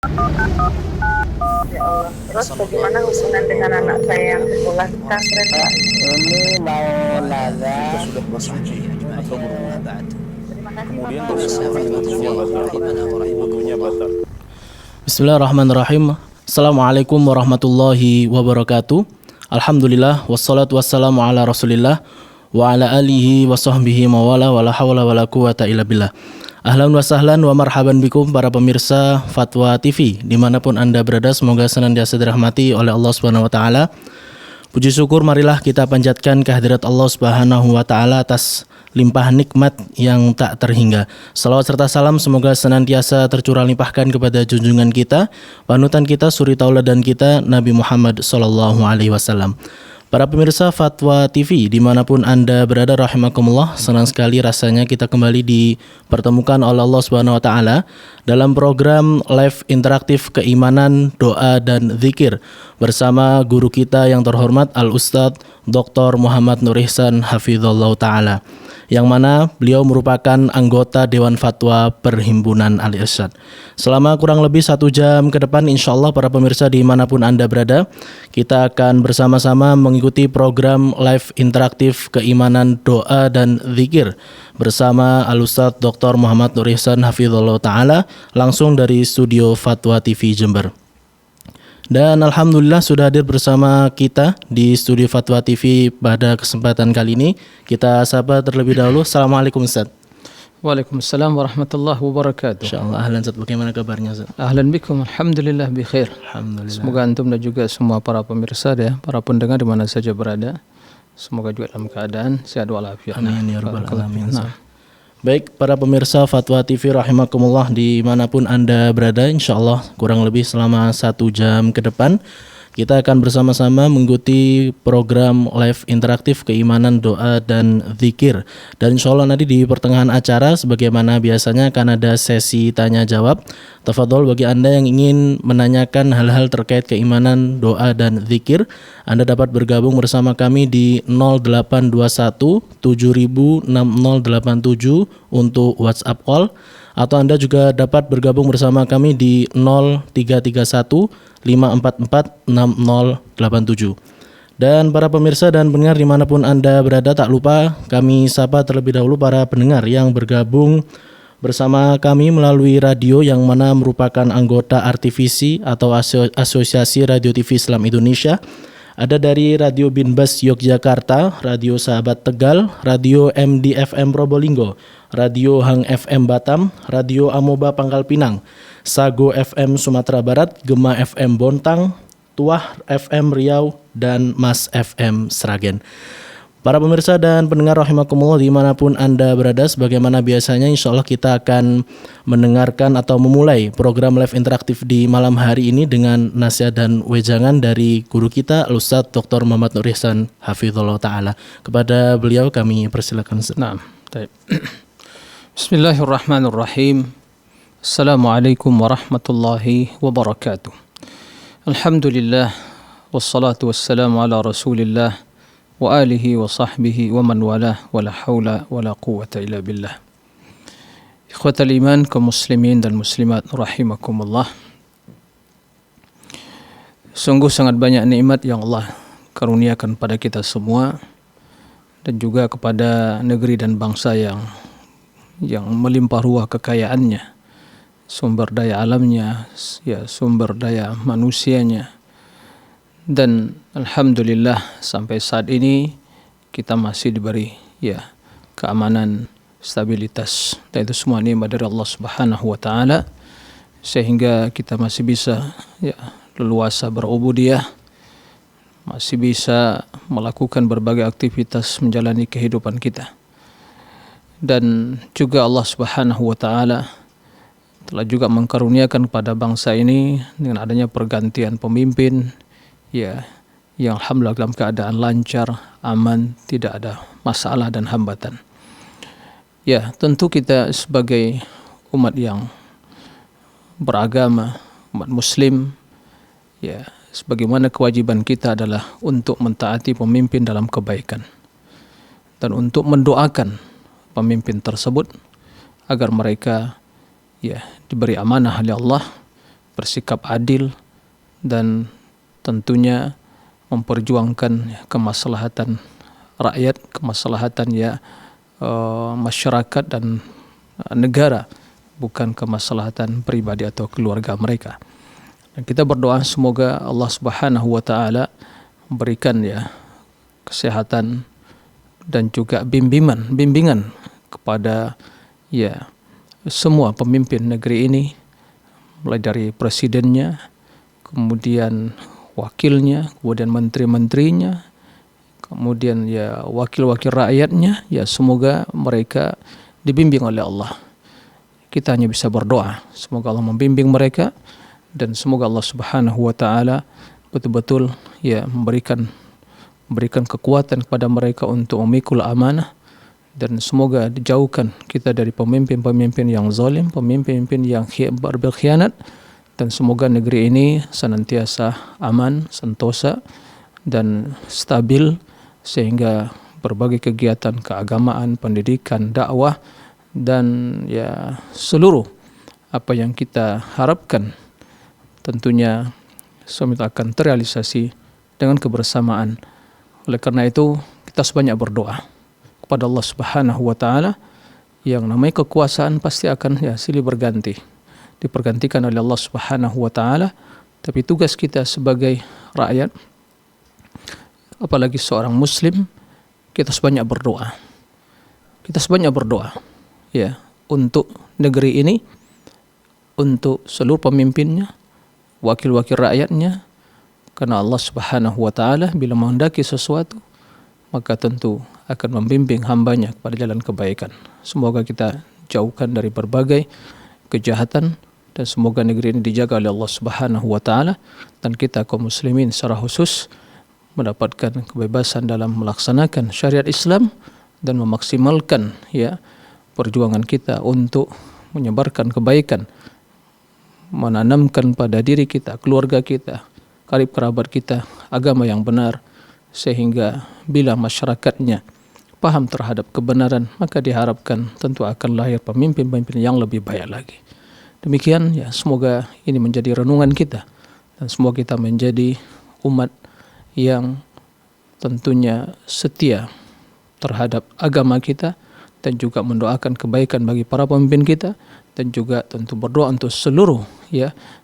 Ya Allah. Terus bagaimana hubungan dengan anak saya yang sekolah di pesantren, Pak? Ini mau nanya Kita sudah bersuci atau berwudu. Terima kasih, Kemudian Bapak. wudunya batal. Wudunya batal. Bismillahirrahmanirrahim. Assalamualaikum warahmatullahi wabarakatuh. Alhamdulillah wassalatu wassalamu ala Rasulillah wa ala alihi wa sahbihi mawala wala hawla wala quwata illa billah. Ahlan wa sahlan wa marhaban bikum para pemirsa Fatwa TV dimanapun Anda berada, semoga senantiasa dirahmati oleh Allah Subhanahu wa taala. Puji syukur marilah kita panjatkan kehadirat Allah Subhanahu wa taala atas limpah nikmat yang tak terhingga. Salawat serta salam semoga senantiasa tercurah limpahkan kepada junjungan kita, panutan kita, suri tauladan kita, Nabi Muhammad sallallahu alaihi wasallam. Para pemirsa Fatwa TV dimanapun Anda berada, rahimakumullah, senang sekali rasanya kita kembali dipertemukan oleh Allah Subhanahu wa taala dalam program live interaktif keimanan, doa dan zikir bersama guru kita yang terhormat Al Ustadz Dr. Muhammad Nur Ihsan Hafizallahu taala, yang mana beliau merupakan anggota Dewan Fatwa Perhimpunan Al Irsyad. Selama kurang lebih 1 jam ke depan, insya Allah para pemirsa dimanapun Anda berada, kita akan bersama-sama mengikuti program live interaktif keimanan, doa dan zikir bersama Al Ustadz Dr. Muhammad Nur Ihsan Hafizallahu taala langsung dari studio Fatwa TV Jember. Dan alhamdulillah sudah hadir bersama kita di studio Fatwa TV pada kesempatan kali ini. Kita sapa terlebih dahulu. Assalamualaikum Ustaz. Waalaikumsalam warahmatullahi wabarakatuh. Insyaallah. Ahlan Ustaz, bagaimana kabarnya Ustaz? Ahlan bikum, alhamdulillah bi khair. Alhamdulillah. Semoga antum dan juga semua para pemirsa ya, para pendengar di mana saja berada, semoga juga dalam keadaan sehat walafiat. Amin ya rabbal alamin. Baik, para pemirsa Fatwa TV rahimakumullah dimanapun Anda berada, insyaallah kurang lebih selama 1 jam ke depan kita akan bersama-sama mengikuti program live interaktif keimanan, doa dan zikir. Dan insyaallah nanti di pertengahan acara sebagaimana biasanya akan ada sesi tanya jawab. Tafadhol bagi Anda yang ingin menanyakan hal-hal terkait keimanan, doa dan zikir, Anda dapat bergabung bersama kami di 0821 706087 untuk WhatsApp call, atau Anda juga dapat bergabung bersama kami di 0331 544 6087. Dan para pemirsa dan pendengar dimanapun Anda berada, tak lupa kami sapa terlebih dahulu para pendengar yang bergabung bersama kami melalui radio yang mana merupakan anggota RTVC atau Asosiasi Radio TV Islam Indonesia. Ada dari Radio Binbas Yogyakarta, Radio Sahabat Tegal, Radio MDFM Probolinggo, Radio Hang FM Batam, Radio Amoba Pangkal Pinang, Sago FM Sumatera Barat, Gema FM Bontang, Tuah FM Riau, dan Mas FM Sragen. Para pemirsa dan pendengar rahimakumullah dimanapun Anda berada, sebagaimana biasanya insyaallah kita akan mendengarkan atau memulai program live interaktif di malam hari ini dengan nasihat dan wejangan dari guru kita Al Ustadz Dr. Muhammad Nur Ihsan Hafizallahu taala. Kepada beliau kami persilakan. Naam, baik. Bismillahirrahmanirrahim. Assalamualaikum warahmatullahi wabarakatuh. Alhamdulillah wassalatu wassalamu ala Rasulillah wa alihi wa sahbihi wa man walah wa la hawla wa la quwwata illa billah. Ikhwatal iman, kaum muslimin dan muslimat rahimakumullah. Sungguh sangat banyak nikmat yang Allah karuniakan pada kita semua dan juga kepada negeri dan bangsa yang melimpah ruah kekayaannya, sumber daya alamnya, ya sumber daya manusianya. Dan alhamdulillah sampai saat ini kita masih diberi ya keamanan, stabilitas, dan itu semua nikmat dari Allah Subhanahu wa taala, sehingga kita masih bisa ya leluasa berubudiyah, masih bisa melakukan berbagai aktivitas menjalani kehidupan kita. Dan juga Allah Subhanahu wa taala telah juga mengkaruniakan kepada bangsa ini dengan adanya pergantian pemimpin ya, yang alhamdulillah dalam keadaan lancar, aman, tidak ada masalah dan hambatan. Ya, tentu kita sebagai umat yang beragama, umat muslim, ya, sebagaimana kewajiban kita adalah untuk mentaati pemimpin dalam kebaikan dan untuk mendoakan pemimpin tersebut agar mereka ya diberi amanah oleh Allah, bersikap adil dan tentunya memperjuangkan kemaslahatan rakyat, kemaslahatan masyarakat dan negara, bukan kemaslahatan pribadi atau keluarga mereka. Dan kita berdoa semoga Allah Subhanahu wa taala memberikan kesehatan dan juga bimbingan kepada semua pemimpin negeri ini, mulai dari presidennya, kemudian wakilnya, kemudian menteri-menterinya, kemudian wakil-wakil rakyatnya, semoga mereka dibimbing oleh Allah. Kita hanya bisa berdoa semoga Allah membimbing mereka, dan semoga Allah Subhanahu wa taala betul-betul memberikan kekuatan kepada mereka untuk memikul amanah, dan semoga dijauhkan kita dari pemimpin-pemimpin yang zalim, pemimpin-pemimpin yang berkhianat, dan semoga negeri ini senantiasa aman, sentosa dan stabil, sehingga berbagai kegiatan keagamaan, pendidikan, dakwah, dan seluruh apa yang kita harapkan tentunya semua akan terrealisasi dengan kebersamaan. Oleh karena itu kita sebanyak berdoa kepada Allah Subhanahu wa taala. Yang namanya kekuasaan pasti akan silih berganti, dipergantikan oleh Allah Subhanahu wa taala, tapi tugas kita sebagai rakyat, apalagi seorang muslim, kita sebanyak berdoa. Kita sebanyak berdoa untuk negeri ini, untuk seluruh pemimpinnya, wakil-wakil rakyatnya, karena Allah Subhanahu wa taala bila menghendaki sesuatu maka tentu akan membimbing hambanya kepada jalan kebaikan. Semoga kita jauhkan dari berbagai kejahatan, dan semoga negeri ini dijaga oleh Allah Subhanahu wa taala, dan kita kaum muslimin secara khusus mendapatkan kebebasan dalam melaksanakan syariat Islam dan memaksimalkan perjuangan kita untuk menyebarkan kebaikan, menanamkan pada diri kita, keluarga kita, karib kerabat kita agama yang benar, sehingga bila masyarakatnya paham terhadap kebenaran, maka diharapkan tentu akan lahir pemimpin-pemimpin yang lebih baik lagi. Demikian semoga ini menjadi renungan kita, dan semoga kita menjadi umat yang tentunya setia terhadap agama kita, dan juga mendoakan kebaikan bagi para pemimpin kita, dan juga tentu berdoa untuk seluruh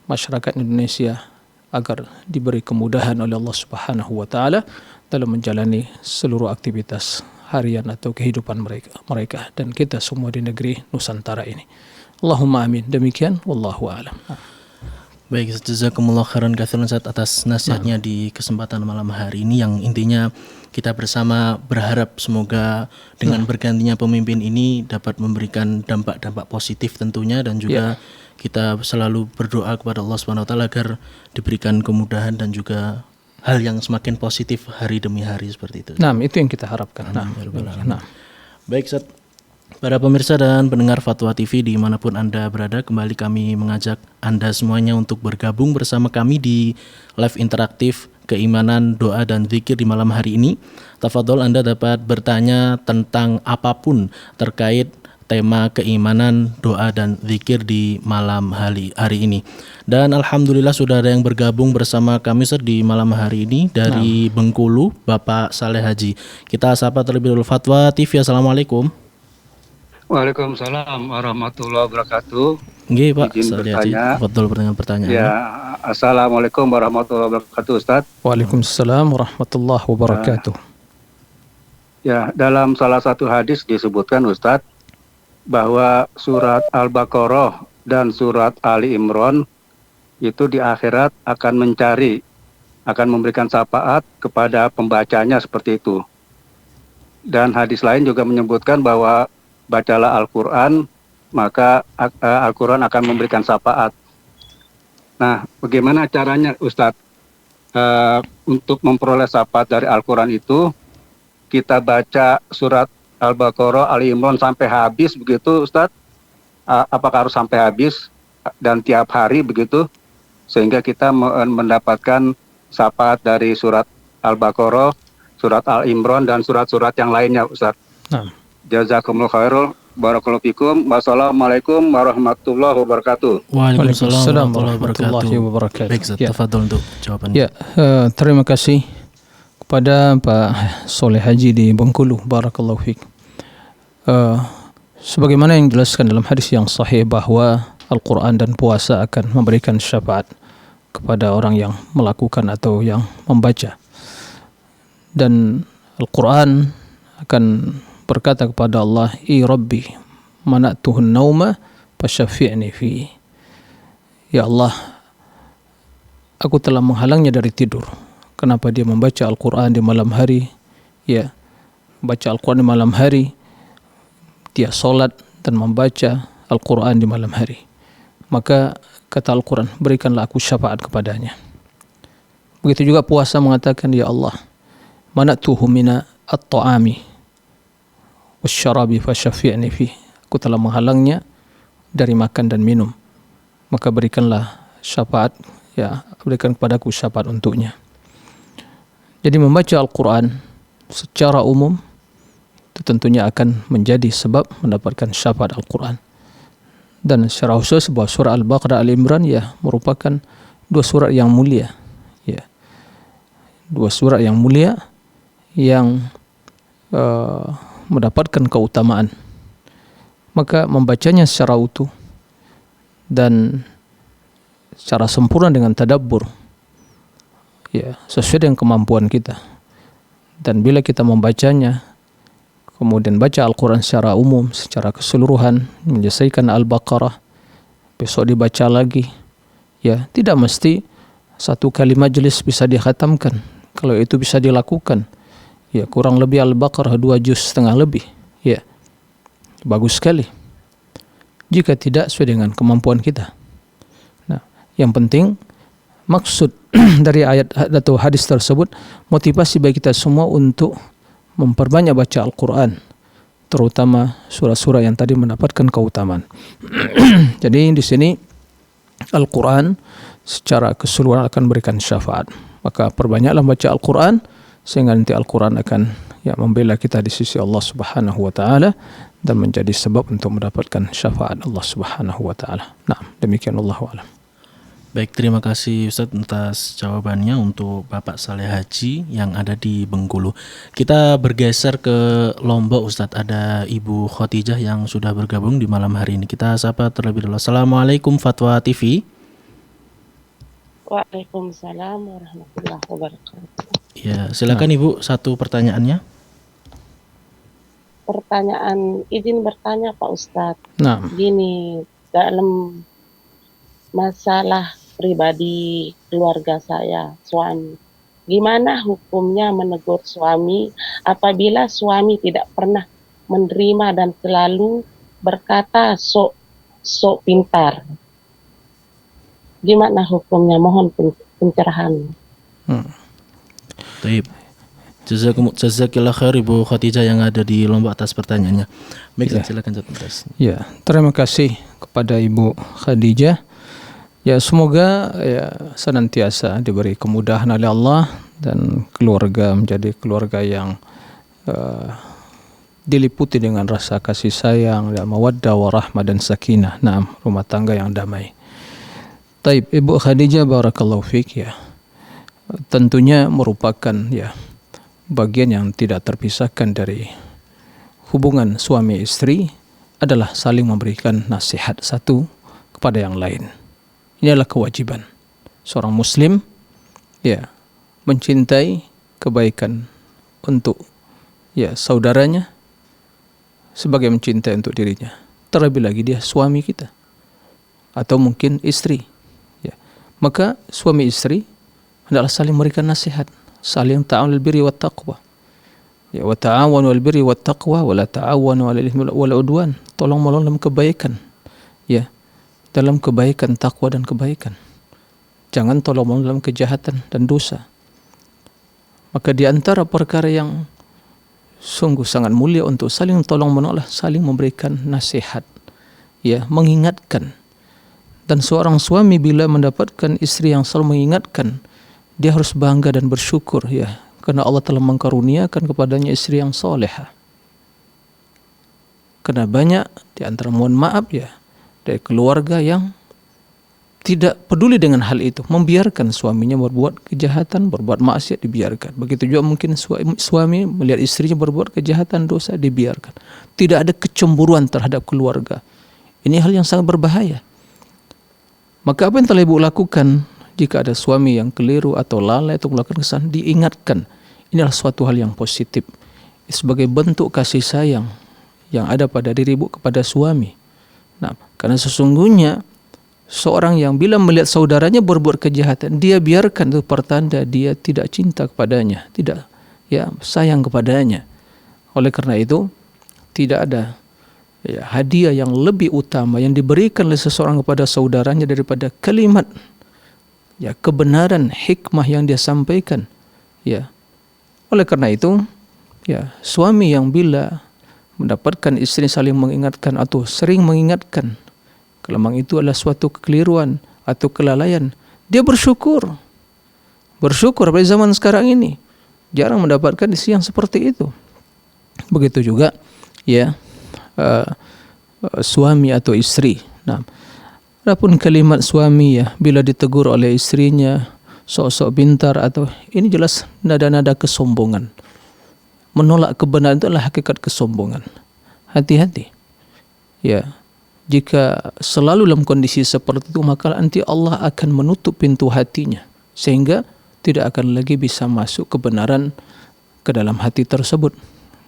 masyarakat Indonesia agar diberi kemudahan oleh Allah Subhanahu wa taala dalam menjalani seluruh aktivitas harian atau kehidupan mereka dan kita semua di negeri Nusantara ini. Allahumma amin. Demikian, wallahu a'lam. Baik, jazakumullah khairan katsiran Ustaz atas nasihatnya di kesempatan malam hari ini, yang intinya kita bersama berharap semoga dengan bergantinya pemimpin ini dapat memberikan dampak-dampak positif tentunya, dan juga kita selalu berdoa kepada Allah Subhanahu wa taala agar diberikan kemudahan dan juga hal yang semakin positif hari demi hari seperti itu. Nah, itu yang kita harapkan. Baik, Ustaz. Para pemirsa dan pendengar Fatwa TV dimanapun Anda berada, kembali kami mengajak Anda semuanya untuk bergabung bersama kami di live interaktif keimanan, doa, dan zikir di malam hari ini. Tafadhol, Anda dapat bertanya tentang apapun terkait tema keimanan, doa, dan zikir di malam hari ini. Dan alhamdulillah sudah ada yang bergabung bersama kami di malam hari ini dari Bengkulu, Bapak Saleh Haji. Kita sapa terlebih dahulu. Fatwa TV, Assalamualaikum. Waalaikumsalam warahmatullahi wabarakatuh. Nggih, Pak. Izin bertanya. Betul, pertanyaan. Ya, assalamualaikum warahmatullahi wabarakatuh, Ustaz. Waalaikumsalam warahmatullahi wabarakatuh. Ya, dalam salah satu hadis disebutkan, Ustaz, bahwa surat Al-Baqarah dan surat Ali Imran itu di akhirat akan memberikan syafaat kepada pembacanya seperti itu. Dan hadis lain juga menyebutkan bahwa bacalah Al-Quran, maka Al-Quran akan memberikan syafaat. Nah, bagaimana caranya, Ustadz, untuk memperoleh syafaat dari Al-Quran itu? Kita baca surat Al-Baqarah, Ali Imran sampai habis begitu, Ustadz? Apakah harus sampai habis dan tiap hari begitu? Sehingga kita mendapatkan syafaat dari surat Al-Baqarah, surat Al-Imran, dan surat-surat yang lainnya, Ustadz. Jazakumullah khairul. Barakallahu fikum. Wassalamualaikum warahmatullahi wabarakatuh. Waalaikumsalam warahmatullahi wabarakatuh. Baik, Ustaz, Ya. tafadhol untuk jawabannya. Ya, terima kasih kepada Pak Soleh Haji di Bengkulu. Barakallahu fiik. Sebagaimana yang dijelaskan dalam hadis yang sahih bahwa Al-Quran dan puasa akan memberikan syafaat kepada orang yang melakukan atau yang membaca. Dan Al-Quran akan berkata kepada Allah, "I Rabbi, mana'tuhun nauma fasyafi'ni fi." Ya Allah, aku telah menghalangnya dari tidur. Kenapa dia membaca Al-Quran di malam hari? Ya, baca Al-Quran di malam hari, dia solat dan membaca Al-Quran di malam hari. Maka kata Al-Quran, berikanlah aku syafaat kepadanya. Begitu juga puasa mengatakan, ya Allah, mana'tuhu mina at-ta'ami wasyarabi fasyafi'ni fi. Aku telah menghalangnya dari makan dan minum. Maka berikanlah syafaat, ya, berikan kepadaku syafaat untuknya. Jadi membaca Al-Quran secara umum itu tentunya akan menjadi sebab mendapatkan syafaat Al-Quran. Dan secara khusus bahwa surah Al-Baqarah, Al-Imran ya merupakan dua surat yang mulia, ya, dua surat yang mulia yang mendapatkan keutamaan. Maka membacanya secara utuh dan secara sempurna dengan tadabbur, ya, sesuai dengan kemampuan kita. Dan bila kita membacanya, kemudian baca Al-Quran secara umum, secara keseluruhan, menyelesaikan Al-Baqarah, besok dibaca lagi, ya, tidak mesti satu kali majelis bisa dikhatamkan. Kalau itu bisa dilakukan, ya, kurang lebih Al-Baqarah 2 juz setengah lebih, ya, bagus sekali. Jika tidak sesuai dengan kemampuan kita. Nah, yang penting maksud dari ayat atau hadis tersebut motivasi bagi kita semua untuk memperbanyak baca Al-Quran, terutama surah-surah yang tadi mendapatkan keutamaan. Jadi di sini Al-Quran secara keseluruhan akan berikan syafaat. Maka perbanyaklah baca Al-Quran sehingga nanti Al-Quran akan, ya, membela kita di sisi Allah Subhanahu wa taala dan menjadi sebab untuk mendapatkan syafaat Allah Subhanahu wa taala. Nah, demikian, wallahu a'lam. Baik, terima kasih Ustaz atas jawabannya untuk Bapak Saleh Haji yang ada di Bengkulu. Kita bergeser ke Lombok, Ustaz. Ada Ibu Khotijah yang sudah bergabung di malam hari ini. Kita sapa terlebih dahulu. Assalamualaikum Fatwa TV. Waalaikumsalam warahmatullahi wabarakatuh. Ya, silakan Ibu, satu pertanyaannya. Izin bertanya Pak Ustadz. Nah, Gini, dalam masalah pribadi keluarga saya, suami, gimana hukumnya menegur suami apabila suami tidak pernah menerima dan selalu berkata sok pintar? Gimana hukumnya? Mohon pencerahan. Baik. Jazakillah khair Ibu Khotijah yang ada di Lombok atas pertanyaannya. Baik, silakan Ustaz. ya, terima kasih kepada Ibu Khadijah. Ya, semoga, ya, senantiasa diberi kemudahan oleh Allah dan keluarga menjadi keluarga yang diliputi dengan rasa kasih sayang, dan mawaddah warahmah dan sakinah. Nah, rumah tangga yang damai. Taib, Ibu Khadijah, barakallahu fiik, ya, tentunya merupakan, ya, bagian yang tidak terpisahkan dari hubungan suami istri adalah saling memberikan nasihat satu kepada yang lain. Ini adalah kewajiban seorang muslim, ya, mencintai kebaikan untuk, ya, saudaranya sebagai mencintai untuk dirinya. Terlebih lagi dia suami kita atau mungkin istri, ya. Maka suami istri hendaklah saling memberikan nasihat, saling ta'awunul birri wat taqwa. Ya, wa ta'awunu 'alal birri wat taqwa wa la ta'awunu 'alal itsmi wal 'udwan. Tolong menolong dalam kebaikan. Ya, dalam kebaikan, takwa dan kebaikan. Jangan tolong menolong dalam kejahatan dan dosa. Maka di antara perkara yang sungguh sangat mulia untuk saling tolong menolong, saling memberikan nasihat, ya, mengingatkan. Dan seorang suami bila mendapatkan istri yang selalu mengingatkan, dia harus bangga dan bersyukur, ya, karena Allah telah mengkaruniakan kepadanya istri yang salehah. Karena banyak di antara, mohon maaf ya, dari keluarga yang tidak peduli dengan hal itu, membiarkan suaminya berbuat kejahatan, berbuat maksiat, dibiarkan. Begitu juga mungkin suami melihat istrinya berbuat kejahatan, dosa, dibiarkan. Tidak ada kecemburuan terhadap keluarga. Ini hal yang sangat berbahaya. Maka apa yang telah ibu lakukan, jika ada suami yang keliru atau lalai atau melakukan kesalahan, diingatkan. Ini adalah suatu hal yang positif, sebagai bentuk kasih sayang yang ada pada diri ibu kepada suami. Nah, karena sesungguhnya seorang yang bila melihat saudaranya berbuat kejahatan, dia biarkan, itu pertanda dia tidak cinta kepadanya, tidak sayang kepadanya. Oleh karena itu, tidak ada hadiah yang lebih utama yang diberikan oleh seseorang kepada saudaranya daripada kalimat kebenaran, hikmah yang dia sampaikan. Oleh karena itu, suami yang bila mendapatkan istri saling mengingatkan atau sering mengingatkan, kalau memang itu adalah suatu kekeliruan atau kelalaian, dia bersyukur. Bersyukur pada zaman sekarang ini. Jarang mendapatkan istri yang seperti itu. Begitu juga suami atau istri. Nah, adapun kalimat suami bila ditegur oleh istrinya sok-sok pintar, atau ini jelas nada-nada kesombongan. Menolak kebenaran itu adalah hakikat kesombongan. Hati-hati. Jika selalu dalam kondisi seperti itu, maka nanti Allah akan menutup pintu hatinya, sehingga tidak akan lagi bisa masuk kebenaran ke dalam hati tersebut.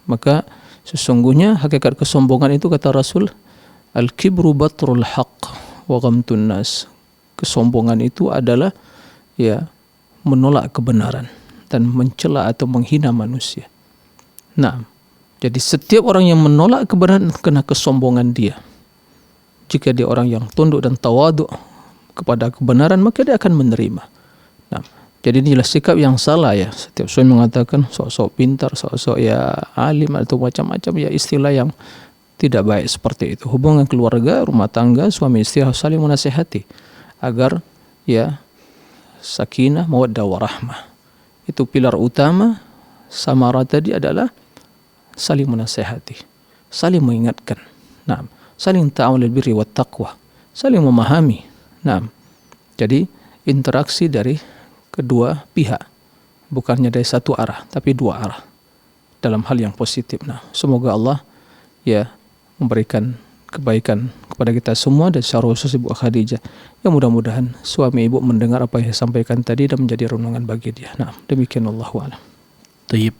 Maka sesungguhnya hakikat kesombongan itu, kata Rasul, al-kibru batrul haqq wa ghamtun nas. Kesombongan itu adalah menolak kebenaran dan mencela atau menghina manusia. Nah, jadi setiap orang yang menolak kebenaran kena kesombongan dia. Jika dia orang yang tunduk dan tawaduk kepada kebenaran, maka dia akan menerima. Nah, jadi inilah sikap yang salah Setiap suami mengatakan sok-sok pintar, sok-sok alim atau macam-macam istilah yang tidak baik seperti itu. Hubungan keluarga, rumah tangga, suami istri harus saling menasihati agar sakinah, mawaddah warahmah. Itu pilar utama. Samara tadi adalah saling menasihati, saling mengingatkan. Nah, saling ta'awunul birri wat taqwa, saling memahami. Nah, jadi interaksi dari kedua pihak, bukannya dari satu arah, tapi dua arah dalam hal yang positif. Nah, semoga Allah memberikan kebaikan kepada kita semua, dan secara khusus Ibu Khadijah, yang mudah-mudahan suami ibu mendengar apa yang saya sampaikan tadi dan menjadi renungan bagi dia. Nah, demikian Allahu a'lam. Tayyib.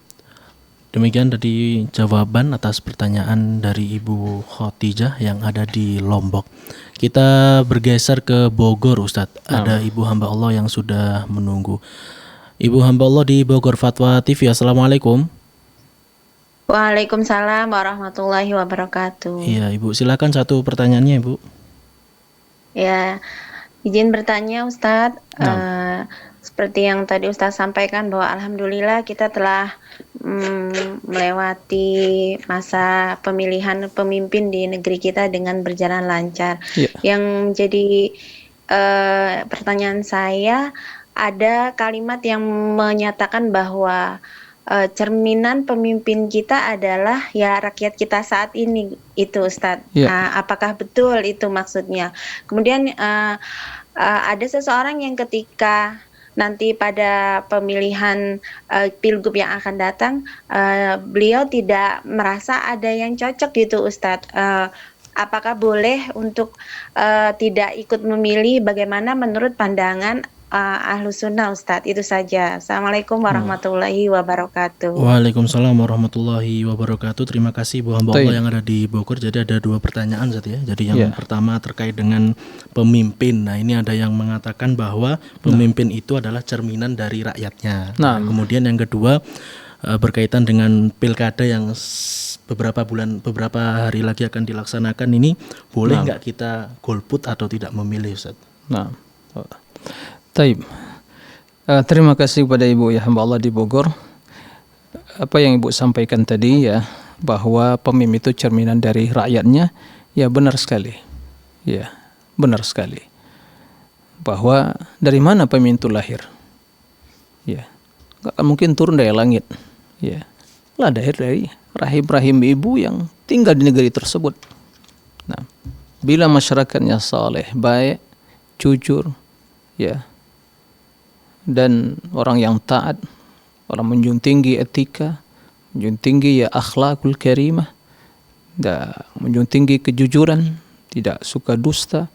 Demikian tadi jawaban atas pertanyaan dari Ibu Khadijah yang ada di Lombok. Kita bergeser ke Bogor, Ustadz. Ada Ibu hamba Allah yang sudah menunggu. Ibu hamba Allah di Bogor Fatwa TV. Assalamualaikum. Waalaikumsalam warahmatullahi wabarakatuh. Iya, Ibu, silakan satu pertanyaannya, Ibu. Izin bertanya, Ustadz. Seperti yang tadi Ustadz sampaikan, bahwa alhamdulillah kita telah melewati masa pemilihan pemimpin di negeri kita dengan berjalan lancar. Yang menjadi pertanyaan saya, ada kalimat yang menyatakan bahwa cerminan pemimpin kita adalah rakyat kita saat ini, itu Ustadz. Nah, apakah betul itu maksudnya? Kemudian ada seseorang yang ketika nanti pada pemilihan pilgub yang akan datang, beliau tidak merasa ada yang cocok gitu Ustadz. Apakah boleh untuk tidak ikut memilih? Bagaimana menurut pandangan Ahlus Sunnah, Ustadz? Itu saja. Assalamualaikum warahmatullahi wabarakatuh. Waalaikumsalam warahmatullahi wabarakatuh. Terima kasih Bu hamba Allah yang ada di Bogor. Jadi ada dua pertanyaan, Ustadz ya. Jadi yang pertama terkait dengan pemimpin. Nah, ini ada yang mengatakan bahwa pemimpin itu adalah cerminan dari rakyatnya. Nah, kemudian yang kedua berkaitan dengan pilkada yang beberapa hari lagi akan dilaksanakan ini, boleh nggak kita golput atau tidak memilih, Ustadz? Nah, Taib. Terima kasih kepada Ibu hamba Allah di Bogor. Apa yang Ibu sampaikan tadi bahwa pemimpin itu cerminan dari rakyatnya, benar sekali. Benar sekali. Bahwa dari mana pemimpin itu lahir? Nggak mungkin turun dari langit. Lah lahir dari rahim-rahim ibu yang tinggal di negeri tersebut. Nah, bila masyarakatnya saleh, baik, jujur, ya, dan orang yang taat, orang menjunjung tinggi etika, menjunjung tinggi ya akhlakul karimah, dan menjunjung tinggi kejujuran, tidak suka dusta,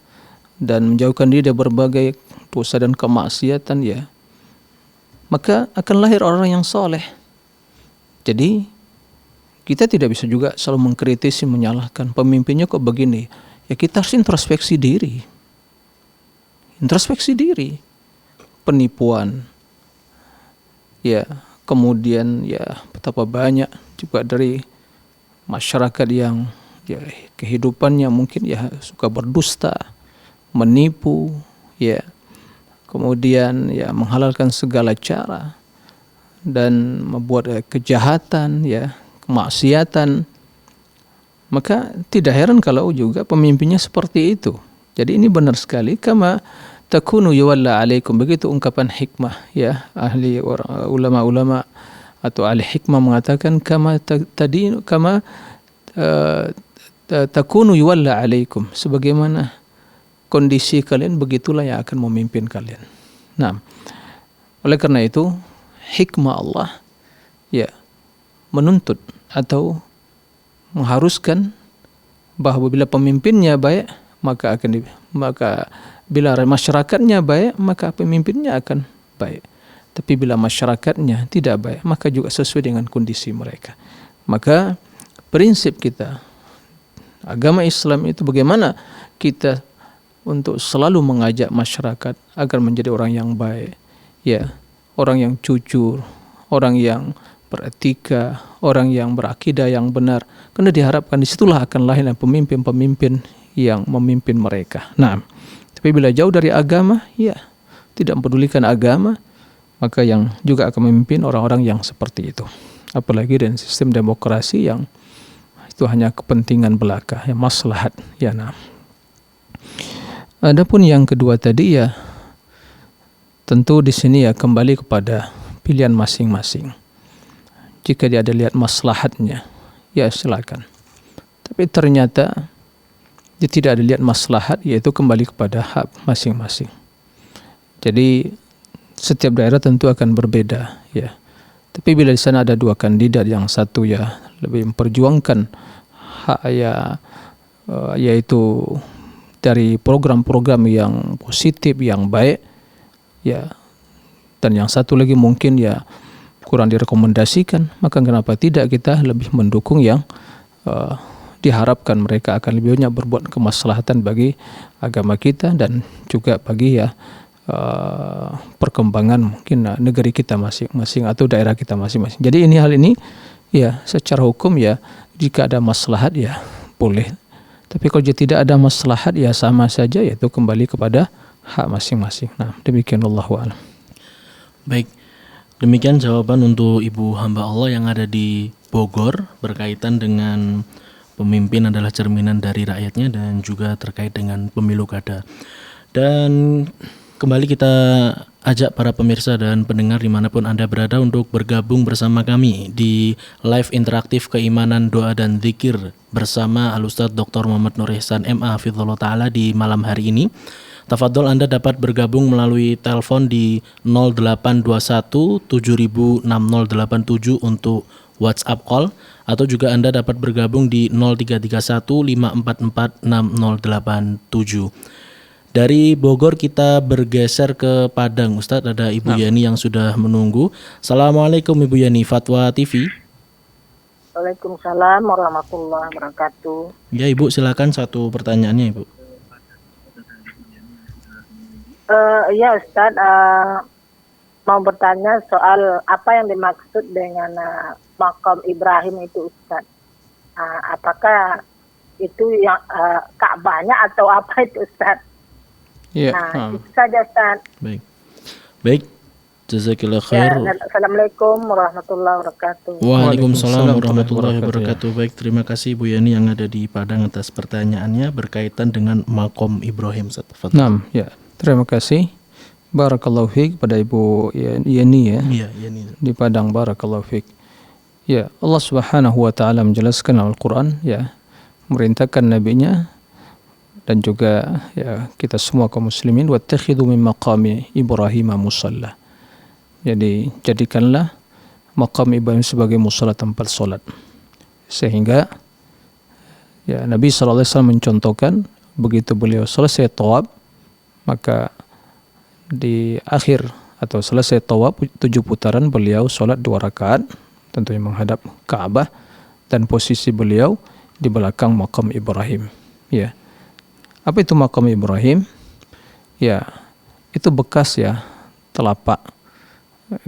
dan menjauhkan diri dari berbagai dosa dan kemaksiatan, ya, maka akan lahir orang yang soleh. Jadi kita tidak bisa juga selalu mengkritisi, menyalahkan pemimpinnya kok begini. Ya kita harus introspeksi diri. Introspeksi diri. Penipuan. Ya, kemudian ya betapa banyak juga dari masyarakat yang ya kehidupannya mungkin ya suka berdusta, menipu, ya. Kemudian ya menghalalkan segala cara dan membuat kejahatan, ya, kemaksiatan. Maka tidak heran kalau juga pemimpinnya seperti itu. Jadi ini benar sekali, kama takunu yuwalla alaikum, begitu ungkapan hikmah, ya, ahli ulama-ulama atau ahli hikmah mengatakan kama takunu yuwalla alaikum, sebagaimana kondisi kalian begitulah yang akan memimpin kalian. Nah, oleh karena itu hikmah Allah ya menuntut atau mengharuskan bahwa bila pemimpinnya baik maka bila masyarakatnya baik maka pemimpinnya akan baik. Tapi bila masyarakatnya tidak baik maka juga sesuai dengan kondisi mereka. Maka prinsip kita agama Islam itu bagaimana kita untuk selalu mengajak masyarakat agar menjadi orang yang baik, ya, orang yang jujur, orang yang beretika, orang yang berakidah yang benar. Karena diharapkan disitulah akan lahir pemimpin-pemimpin yang memimpin mereka. Nah, tapi bila jauh dari agama, ya, tidak mempedulikan agama, maka yang juga akan memimpin orang-orang yang seperti itu. Apalagi dengan sistem demokrasi yang itu hanya kepentingan belaka, ya, maslahat, ya. Nah, adapun yang kedua tadi ya, tentu di sini ya kembali kepada pilihan masing-masing. Jika dia ada lihat maslahatnya, ya silakan. Tapi ternyata dia tidak ada lihat maslahat, yaitu kembali kepada hak masing-masing. Jadi setiap daerah tentu akan berbeda, ya. Tapi bila di sana ada dua kandidat, yang satu ya lebih memperjuangkan hak ya, yaitu dari program-program yang positif, yang baik, ya, dan yang satu lagi mungkin ya kurang direkomendasikan, maka kenapa tidak kita lebih mendukung yang diharapkan mereka akan lebih banyak berbuat kemaslahatan bagi agama kita dan juga bagi ya perkembangan mungkin negeri kita masing-masing atau daerah kita masing-masing. Jadi hal ini ya secara hukum ya jika ada maslahat ya boleh. Tapi kalau tidak ada maslahat ya sama saja, yaitu kembali kepada hak masing-masing. Nah, demikian wallahu a'lam. Baik, demikian jawaban untuk ibu hamba Allah yang ada di Bogor berkaitan dengan pemimpin adalah cerminan dari rakyatnya dan juga terkait dengan pemilu kada. Dan kembali kita ajak para pemirsa dan pendengar dimanapun Anda berada untuk bergabung bersama kami di live interaktif keimanan, doa dan zikir bersama Al-Ustadz Dr. Muhammad Nur Ihsan MA Hafizahullah Ta'ala di malam hari ini. Tafadhol Anda dapat bergabung melalui telepon di 0821 706087 untuk WhatsApp call, atau juga Anda dapat bergabung di 0331 544 6087. Dari Bogor kita bergeser ke Padang. Ustadz, ada Ibu Yani yang sudah menunggu. Assalamualaikum Ibu Yani, Fatwa TV. Waalaikumsalam warahmatullahi wabarakatuh. Ya Ibu, silakan satu pertanyaannya Ibu. Ya Ustadz, mau bertanya soal apa yang dimaksud dengan makam Ibrahim itu Ustadz. Apakah itu yang Ka'bahnya atau apa itu Ustadz? Ya, itu saja Ustaz. Baik. Jazakillah khair. Assalamualaikum warahmatullahi wabarakatuh. Waalaikumsalam warahmatullahi wabarakatuh. Baik, terima kasih Bu Yani yang ada di Padang atas pertanyaannya berkaitan dengan makom Ibrahim. Nah, ya. Terima kasih. Barakallahu fiik pada Ibu Yani ya. Iya, Yani. Di Padang, barakallahu fiik. Ya, Allah Subhanahu wa taala menjelaskan dalam Al-Qur'an, ya, merintahkan nabinya dan juga ya kita semua kaum muslimin, wattakhidhu min maqami Ibrahim musalla. Jadi jadikanlah maqam Ibrahim sebagai musalla, tempat solat. Sehingga ya Nabi sallallahu alaihi wasallam mencontohkan begitu beliau selesai tawaf, maka di akhir atau selesai tawaf 7 putaran beliau solat 2 rakaat, tentunya menghadap Ka'bah, dan posisi beliau di belakang maqam Ibrahim. Ya. Apa itu maqam Ibrahim? Ya, itu bekas ya telapak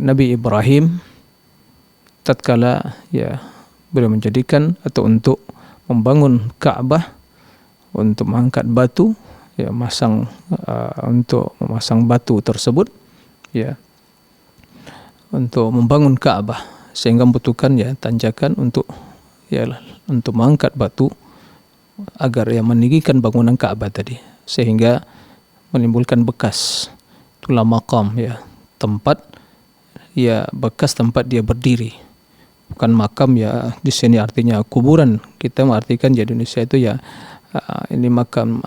Nabi Ibrahim tatkala ya beliau menjadikan atau untuk membangun Ka'bah, untuk mengangkat batu, ya untuk memasang batu tersebut, ya untuk membangun Ka'bah, sehingga membutuhkan ya tanjakan untuk mengangkat batu agar ya meninggikan bangunan Ka'bah tadi, sehingga menimbulkan bekas. Itulah maqam, ya tempat, ya bekas tempat dia berdiri. Bukan makam ya di sini artinya kuburan. Kita mengartikan di Indonesia itu ya ini makam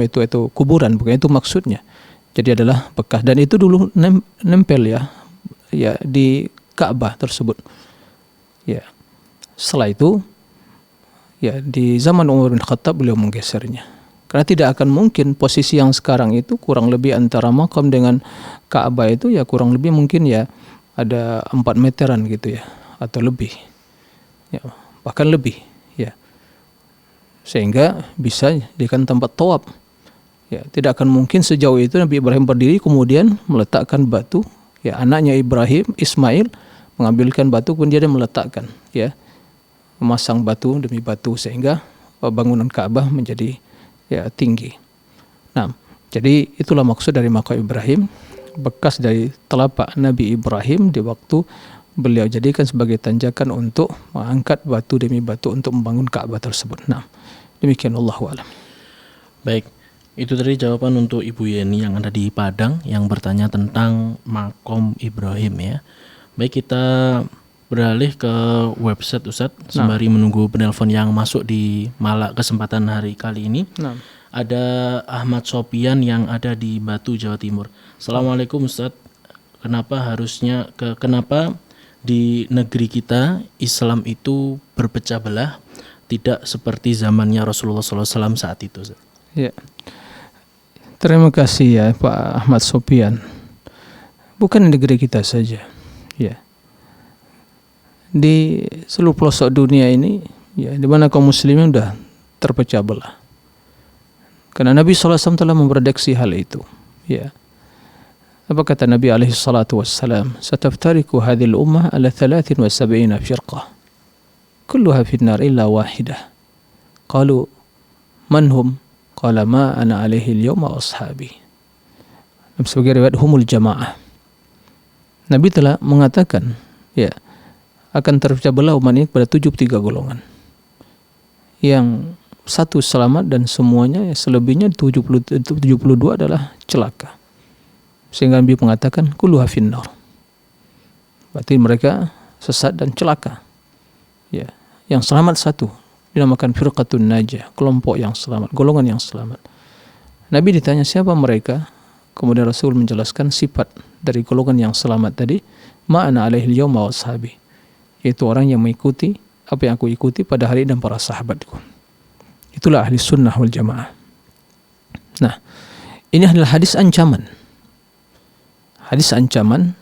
itu kuburan, bukan itu maksudnya. Jadi adalah bekas, dan itu dulu nempel ya di Ka'bah tersebut. Ya. Setelah itu ya di zaman Umar bin Khattab beliau menggesernya. Karena tidak akan mungkin posisi yang sekarang itu kurang lebih antara makam dengan Ka'bah itu ya kurang lebih mungkin ya ada 4 meteran gitu ya, atau lebih. Ya, bahkan lebih ya. Sehingga bisa dijadikan tempat tawaf. Ya, tidak akan mungkin sejauh itu Nabi Ibrahim berdiri kemudian meletakkan batu, ya anaknya Ibrahim, Ismail mengambilkan batu kemudian dia meletakkan, ya memasang batu demi batu sehingga bangunan Ka'bah menjadi ya tinggi. Nah, jadi itulah maksud dari maqam Ibrahim, bekas dari telapak Nabi Ibrahim di waktu beliau jadikan sebagai tanjakan untuk mengangkat batu demi batu untuk membangun Ka'bah tersebut. Nah, demikian Allahu a'lam. Baik, itu tadi jawaban untuk Ibu Yeni yang ada di Padang yang bertanya tentang maqam Ibrahim ya. Baik, kita beralih ke website Ustadz sembari menunggu penelpon yang masuk di kesempatan hari kali ini. Ada Ahmad Sopian yang ada di Batu, Jawa Timur. Assalamualaikum Ustadz. Kenapa di negeri kita Islam itu berpecah belah, tidak seperti zamannya Rasulullah SAW saat itu Ustadz? Ya. Terima kasih ya Pak Ahmad Sopian. Bukan di negeri kita saja. Ya. Di seluruh pelosok dunia ini ya di mana kaum muslimin sudah terpecah belah. Karena Nabi SAW telah memprediksi hal itu. Ya. Apa kata Nabi alaihi salatu wassalam? Sataftariku hadhil ummah ala 73 firqah. Kulluha finnar illa wahidah. Qalu man hum? Qala ma ana alaihi al-yawma wa ashabi. Sebagai riwayat humul jamaah. Nabi telah mengatakan ya akan terpecah belah umat ini pada 73 golongan. Yang satu selamat dan semuanya selebihnya 72 adalah celaka. Sehingga Nabi mengatakan kulluha finnar. Berarti mereka sesat dan celaka. Ya, yang selamat satu dinamakan firqatun najah, kelompok yang selamat, golongan yang selamat. Nabi ditanya siapa mereka? Kemudian Rasul menjelaskan sifat dari golongan yang selamat tadi, ma'ana alaihi al-yawma wa ashabi. Yaitu orang yang mengikuti apa yang aku ikuti pada hari dan para sahabatku. Itulah ahli sunnah wal jamaah. Nah, ini adalah hadis ancaman. Hadis ancaman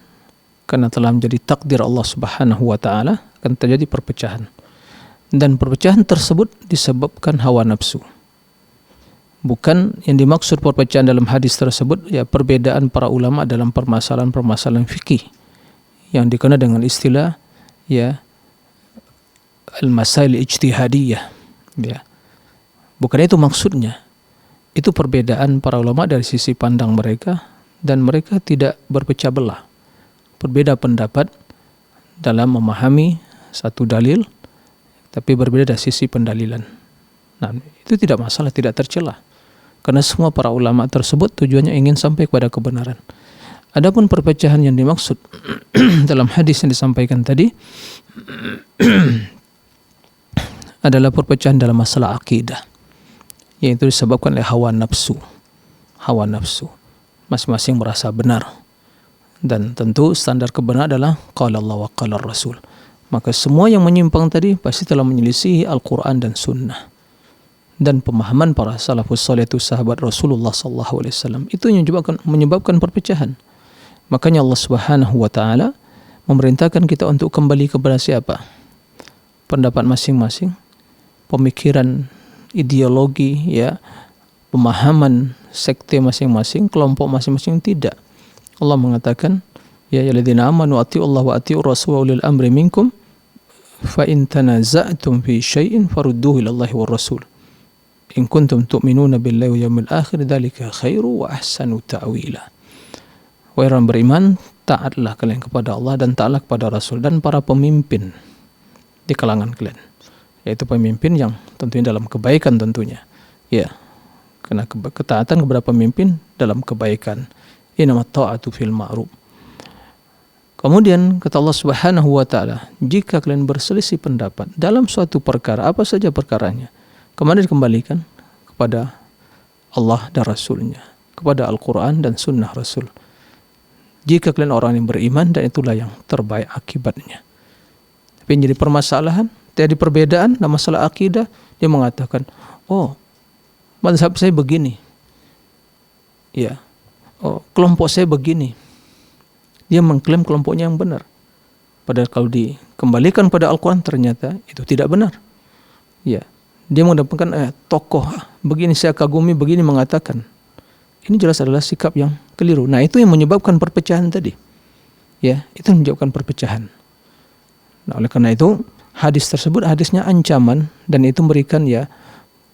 karena telah menjadi takdir Allah Subhanahu wa taala akan terjadi perpecahan. Dan perpecahan tersebut disebabkan hawa nafsu. Bukan yang dimaksud perpecahan dalam hadis tersebut ya perbedaan para ulama dalam permasalahan-permasalahan fikih yang dikenal dengan istilah ya al-masail ijtihadiyah ya. Bukan itu maksudnya. Itu perbedaan para ulama dari sisi pandang mereka dan mereka tidak berpecah belah. Berbeda pendapat dalam memahami satu dalil tapi berbeda dari sisi pendalilan. Nah, itu tidak masalah, tidak tercela. Karena semua para ulama tersebut tujuannya ingin sampai kepada kebenaran. Adapun perpecahan yang dimaksud dalam hadis yang disampaikan tadi adalah perpecahan dalam masalah akidah, yaitu disebabkan oleh hawa nafsu. Hawa nafsu. Masing-masing merasa benar. Dan tentu standar kebenaran adalah qala Allah wa qala Rasul. Maka semua yang menyimpang tadi pasti telah menyelisihi Al-Quran dan Sunnah. Dan pemahaman para salafus saleh itu sahabat Rasulullah SAW. Itu yang menyebabkan perpecahan. Makanya Allah Subhanahu wa taala memerintahkan kita untuk kembali kepada siapa? Pendapat masing-masing, pemikiran, ideologi, ya, pemahaman sekte masing-masing, kelompok masing-masing, tidak. Allah mengatakan, ya ayyuhalladzina amanu atti'ullaha wa atti'ur rasul wa ulil amri minkum fa in tanaza'tum fi syai'in farudduhu ila Allahi war rasul in kuntum tu'minuna billahi wal yawmil akhir dzalika khairu wa ahsanu ta'wila. Wahai orang beriman, taatlah kalian kepada Allah dan taatlah kepada Rasul dan para pemimpin di kalangan kalian, yaitu pemimpin yang tentunya dalam kebaikan tentunya, ya, karena ketaatan kepada pemimpin dalam kebaikan. Innamat ta'atu fil ma'ruf. Kemudian kata Allah Subhanahu wa taala, jika kalian berselisih pendapat dalam suatu perkara, apa saja perkaranya, kemana dikembalikan? Kepada Allah dan Rasulnya, kepada Al-Quran dan Sunnah Rasul. Jika kalian orang yang beriman, dan itulah yang terbaik akibatnya. Tapi yang jadi permasalahan, jadi perbedaan dalam masalah akidah, dia mengatakan, oh, mazhab saya begini, ya, oh, kelompok saya begini. Dia mengklaim kelompoknya yang benar. Padahal kalau dikembalikan pada Al-Quran ternyata itu tidak benar. Ya, dia mendapatkan tokoh begini saya kagumi, begini mengatakan. Ini jelas adalah sikap yang keliru. Nah, itu yang menyebabkan perpecahan tadi. Ya, itu yang menyebabkan perpecahan. Nah, oleh karena itu hadis tersebut hadisnya ancaman, dan itu memberikan ya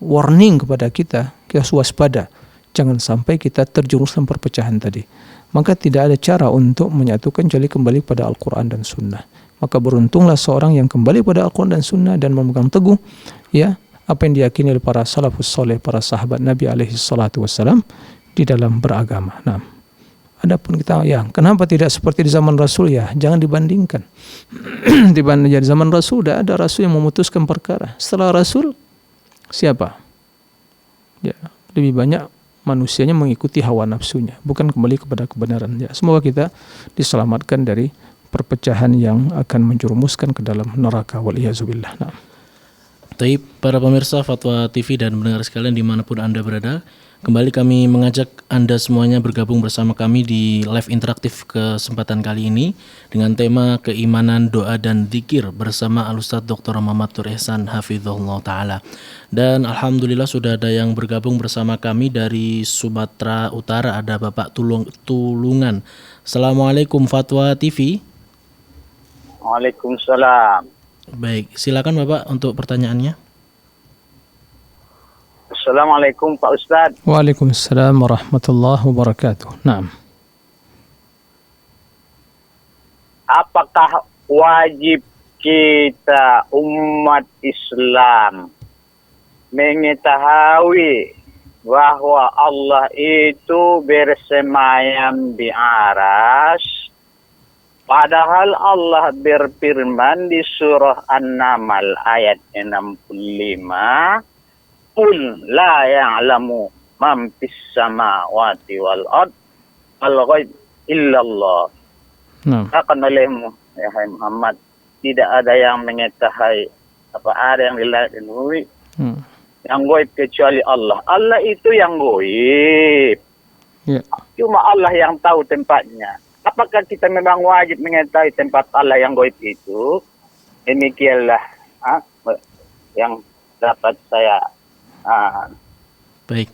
warning kepada kita harus waspada. Jangan sampai kita terjerumus dalam perpecahan tadi. Maka tidak ada cara untuk menyatukan kecuali kembali pada Al-Quran dan Sunnah. Maka beruntunglah seorang yang kembali pada Al-Quran dan Sunnah dan memegang teguh ya apa yang diyakini oleh para salafus soleh, para sahabat Nabi alaihi salatu wassalam di dalam beragama. Nah, adapun kita ya kenapa tidak seperti di zaman Rasul, ya jangan dibandingkan. Di zaman Rasul sudah ada Rasul yang memutuskan perkara. Setelah Rasul siapa? Ya, lebih banyak manusianya mengikuti hawa nafsunya, bukan kembali kepada kebenaran. Ya, semoga kita diselamatkan dari perpecahan yang akan menjerumuskan ke dalam neraka, waliyazubillah. Nah. Taib, para pemirsa Fatwa TV dan pendengar sekalian dimanapun Anda berada, kembali kami mengajak Anda semuanya bergabung bersama kami di live interaktif kesempatan kali ini dengan tema keimanan, doa, dan zikir bersama Al-Ustadz Dr. Muhammad Tur Ihsan Hafizahullah Ta'ala. Dan Alhamdulillah sudah ada yang bergabung bersama kami dari Sumatera Utara, ada Bapak Tulungan. Assalamualaikum Fatwa TV. Waalaikumsalam. Baik, silakan Bapak untuk pertanyaannya. Assalamualaikum Pak Ustadz. Waalaikumsalam warahmatullahi wabarakatuh. Naam. Apakah wajib kita umat Islam mengetahui bahwa Allah itu bersemayam di aras, padahal Allah berfirman di surah An-Naml ayat 65, "Qul la ya'lamu man fis samawati wal ard wal ghaib illallah." Akan olehmu ya Muhammad, tidak ada yang mengetahui apa ada yang di langit dan bumi yang gaib kecuali Allah. Allah itu yang gaib. Yeah. Cuma Allah yang tahu tempatnya. Apakah kita memang wajib mengetahui tempat Allah yang gaib itu? Demikianlah yang dapat saya. Baik.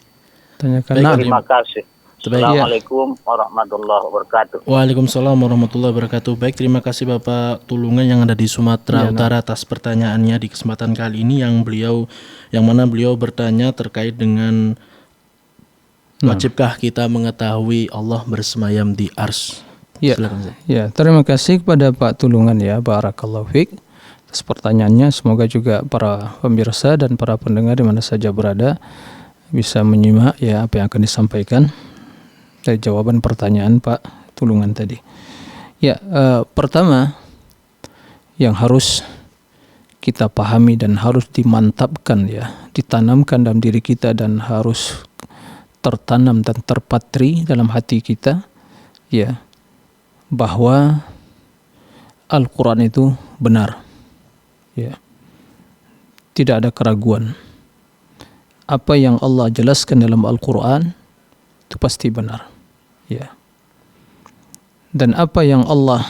Tanyakan. Terima kasih. Assalamualaikum warahmatullahi wabarakatuh. Waalaikumsalam warahmatullahi wabarakatuh. Baik, terima kasih Bapak Tulungan yang ada di Sumatera Utara atas pertanyaannya di kesempatan kali ini yang mana beliau bertanya terkait dengan wajibkah kita mengetahui Allah bersemayam di ars. Ya, ya, terima kasih kepada Pak Tulungan ya, barakallahu fiik atas pertanyaannya. Semoga juga para pemirsa dan para pendengar di mana saja berada bisa menyimak ya apa yang akan disampaikan dari jawaban pertanyaan Pak tulungan tadi. Ya, pertama yang harus kita pahami dan harus dimantapkan ya, ditanamkan dalam diri kita dan harus tertanam dan terpatri dalam hati kita ya, bahwa Al-Quran itu benar ya, tidak ada keraguan. Apa yang Allah jelaskan dalam Al-Quran itu pasti benar ya. Dan apa yang Allah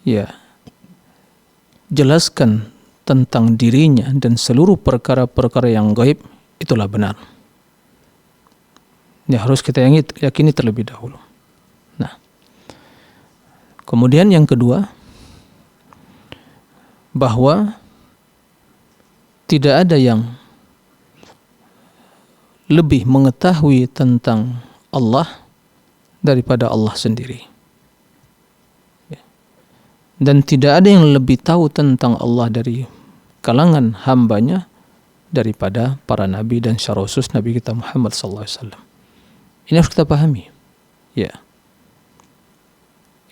ya jelaskan tentang dirinya dan seluruh perkara-perkara yang gaib itulah benar. Ini harus kita yakini terlebih dahulu. Nah, kemudian yang kedua, bahwa tidak ada yang lebih mengetahui tentang Allah daripada Allah sendiri. Dan tidak ada yang lebih tahu tentang Allah dari kalangan hambanya daripada para nabi dan secara khusus Nabi kita Muhammad SAW. Ini harus kita pahami. Ya.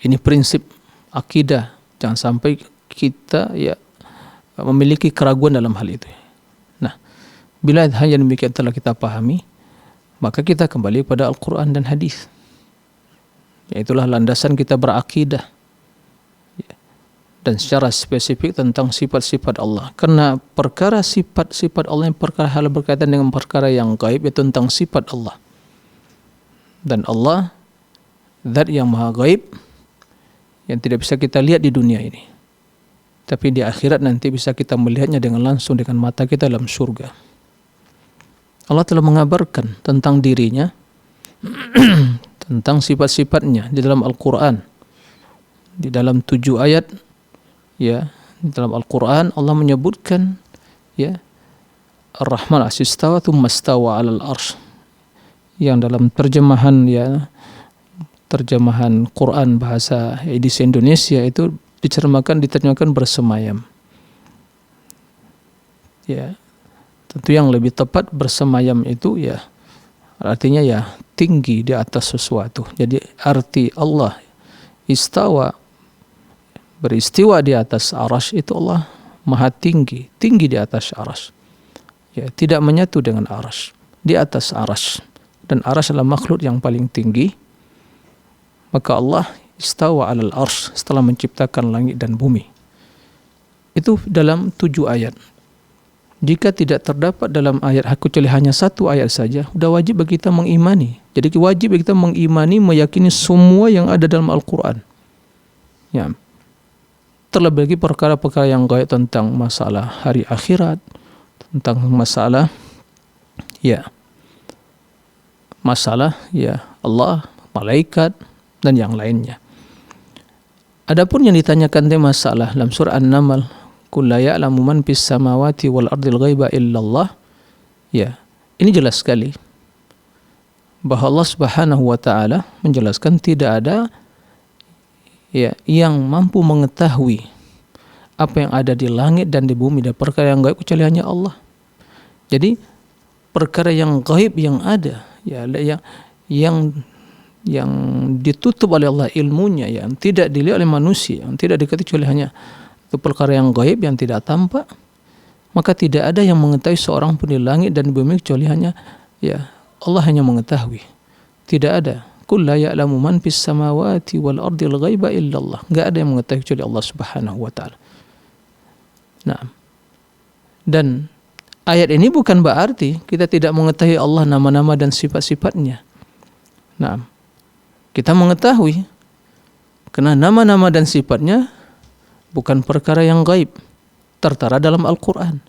Ini prinsip akidah. Jangan sampai kita ya memiliki keraguan dalam hal itu. Nah, bila hanya demikian telah kita pahami, maka kita kembali pada Al-Quran dan hadis. Yaitulah landasan kita berakidah. Dan secara spesifik tentang sifat-sifat Allah. Karena perkara sifat-sifat Allah yang perkara hal berkaitan dengan perkara yang gaib itu tentang sifat Allah. Dan Allah zat yang maha gaib yang tidak bisa kita lihat di dunia ini. Tapi di akhirat nanti bisa kita melihatnya dengan langsung dengan mata kita dalam surga. Allah telah mengabarkan tentang dirinya tentang sifat-sifatnya di dalam Al-Quran. Di dalam 7 ayat ya, dalam Al-Quran Allah menyebutkan ya, Ar-Rahman as-istawa thumma istawa 'alal arsy, yang dalam terjemahan ya, terjemahan Quran bahasa edisi Indonesia itu diterjemahkan bersemayam. Ya, tentu yang lebih tepat bersemayam itu ya artinya ya tinggi di atas sesuatu. Jadi arti Allah istawa, beristiwa di atas arasy, itu Allah maha tinggi, tinggi di atas arasy. Ya, tidak menyatu dengan arasy, di atas arasy. Dan arasy adalah makhluk yang paling tinggi. Maka Allah istawa 'alal arsy setelah menciptakan langit dan bumi. Itu dalam 7 ayat. Jika tidak terdapat dalam ayat kecuali hanya 1 ayat saja, sudah wajib bagi kita mengimani. Jadi wajib bagi kita mengimani, meyakini semua yang ada dalam Al-Quran. Ya. Terlebih lagi perkara-perkara yang gaib tentang masalah hari akhirat, tentang masalah ya Allah, malaikat dan yang lainnya. Adapun yang ditanyakan tentang masalah dalam surah An-Naml, qul la ya'lamu man fis samawati wal ardil ghaiba illallah. Ya, ini jelas sekali bahwa Allah Subhanahu wa taala menjelaskan tidak ada ya yang mampu mengetahui apa yang ada di langit dan di bumi dan perkara yang gaib kecuali hanya Allah. Jadi perkara yang gaib yang ada ya yang ditutup oleh Allah ilmunya, yang tidak dilihat oleh manusia, yang tidak diketahui kecuali hanya itu perkara yang gaib yang tidak tampak, maka tidak ada yang mengetahui seorang pun di langit dan di bumi kecuali hanya ya Allah hanya mengetahui. Tidak ada. Qul la ya'lamu man fis samawati wal ardil ghaiba illallah. Enggak ada yang mengetahui kecuali Allah Subhanahu wa taala. Nah. Dan ayat ini bukan berarti kita tidak mengetahui Allah nama-nama dan sifat-sifatnya. Nah, kita mengetahui karena nama-nama dan sifatnya bukan perkara yang gaib, tertera dalam Al-Quran.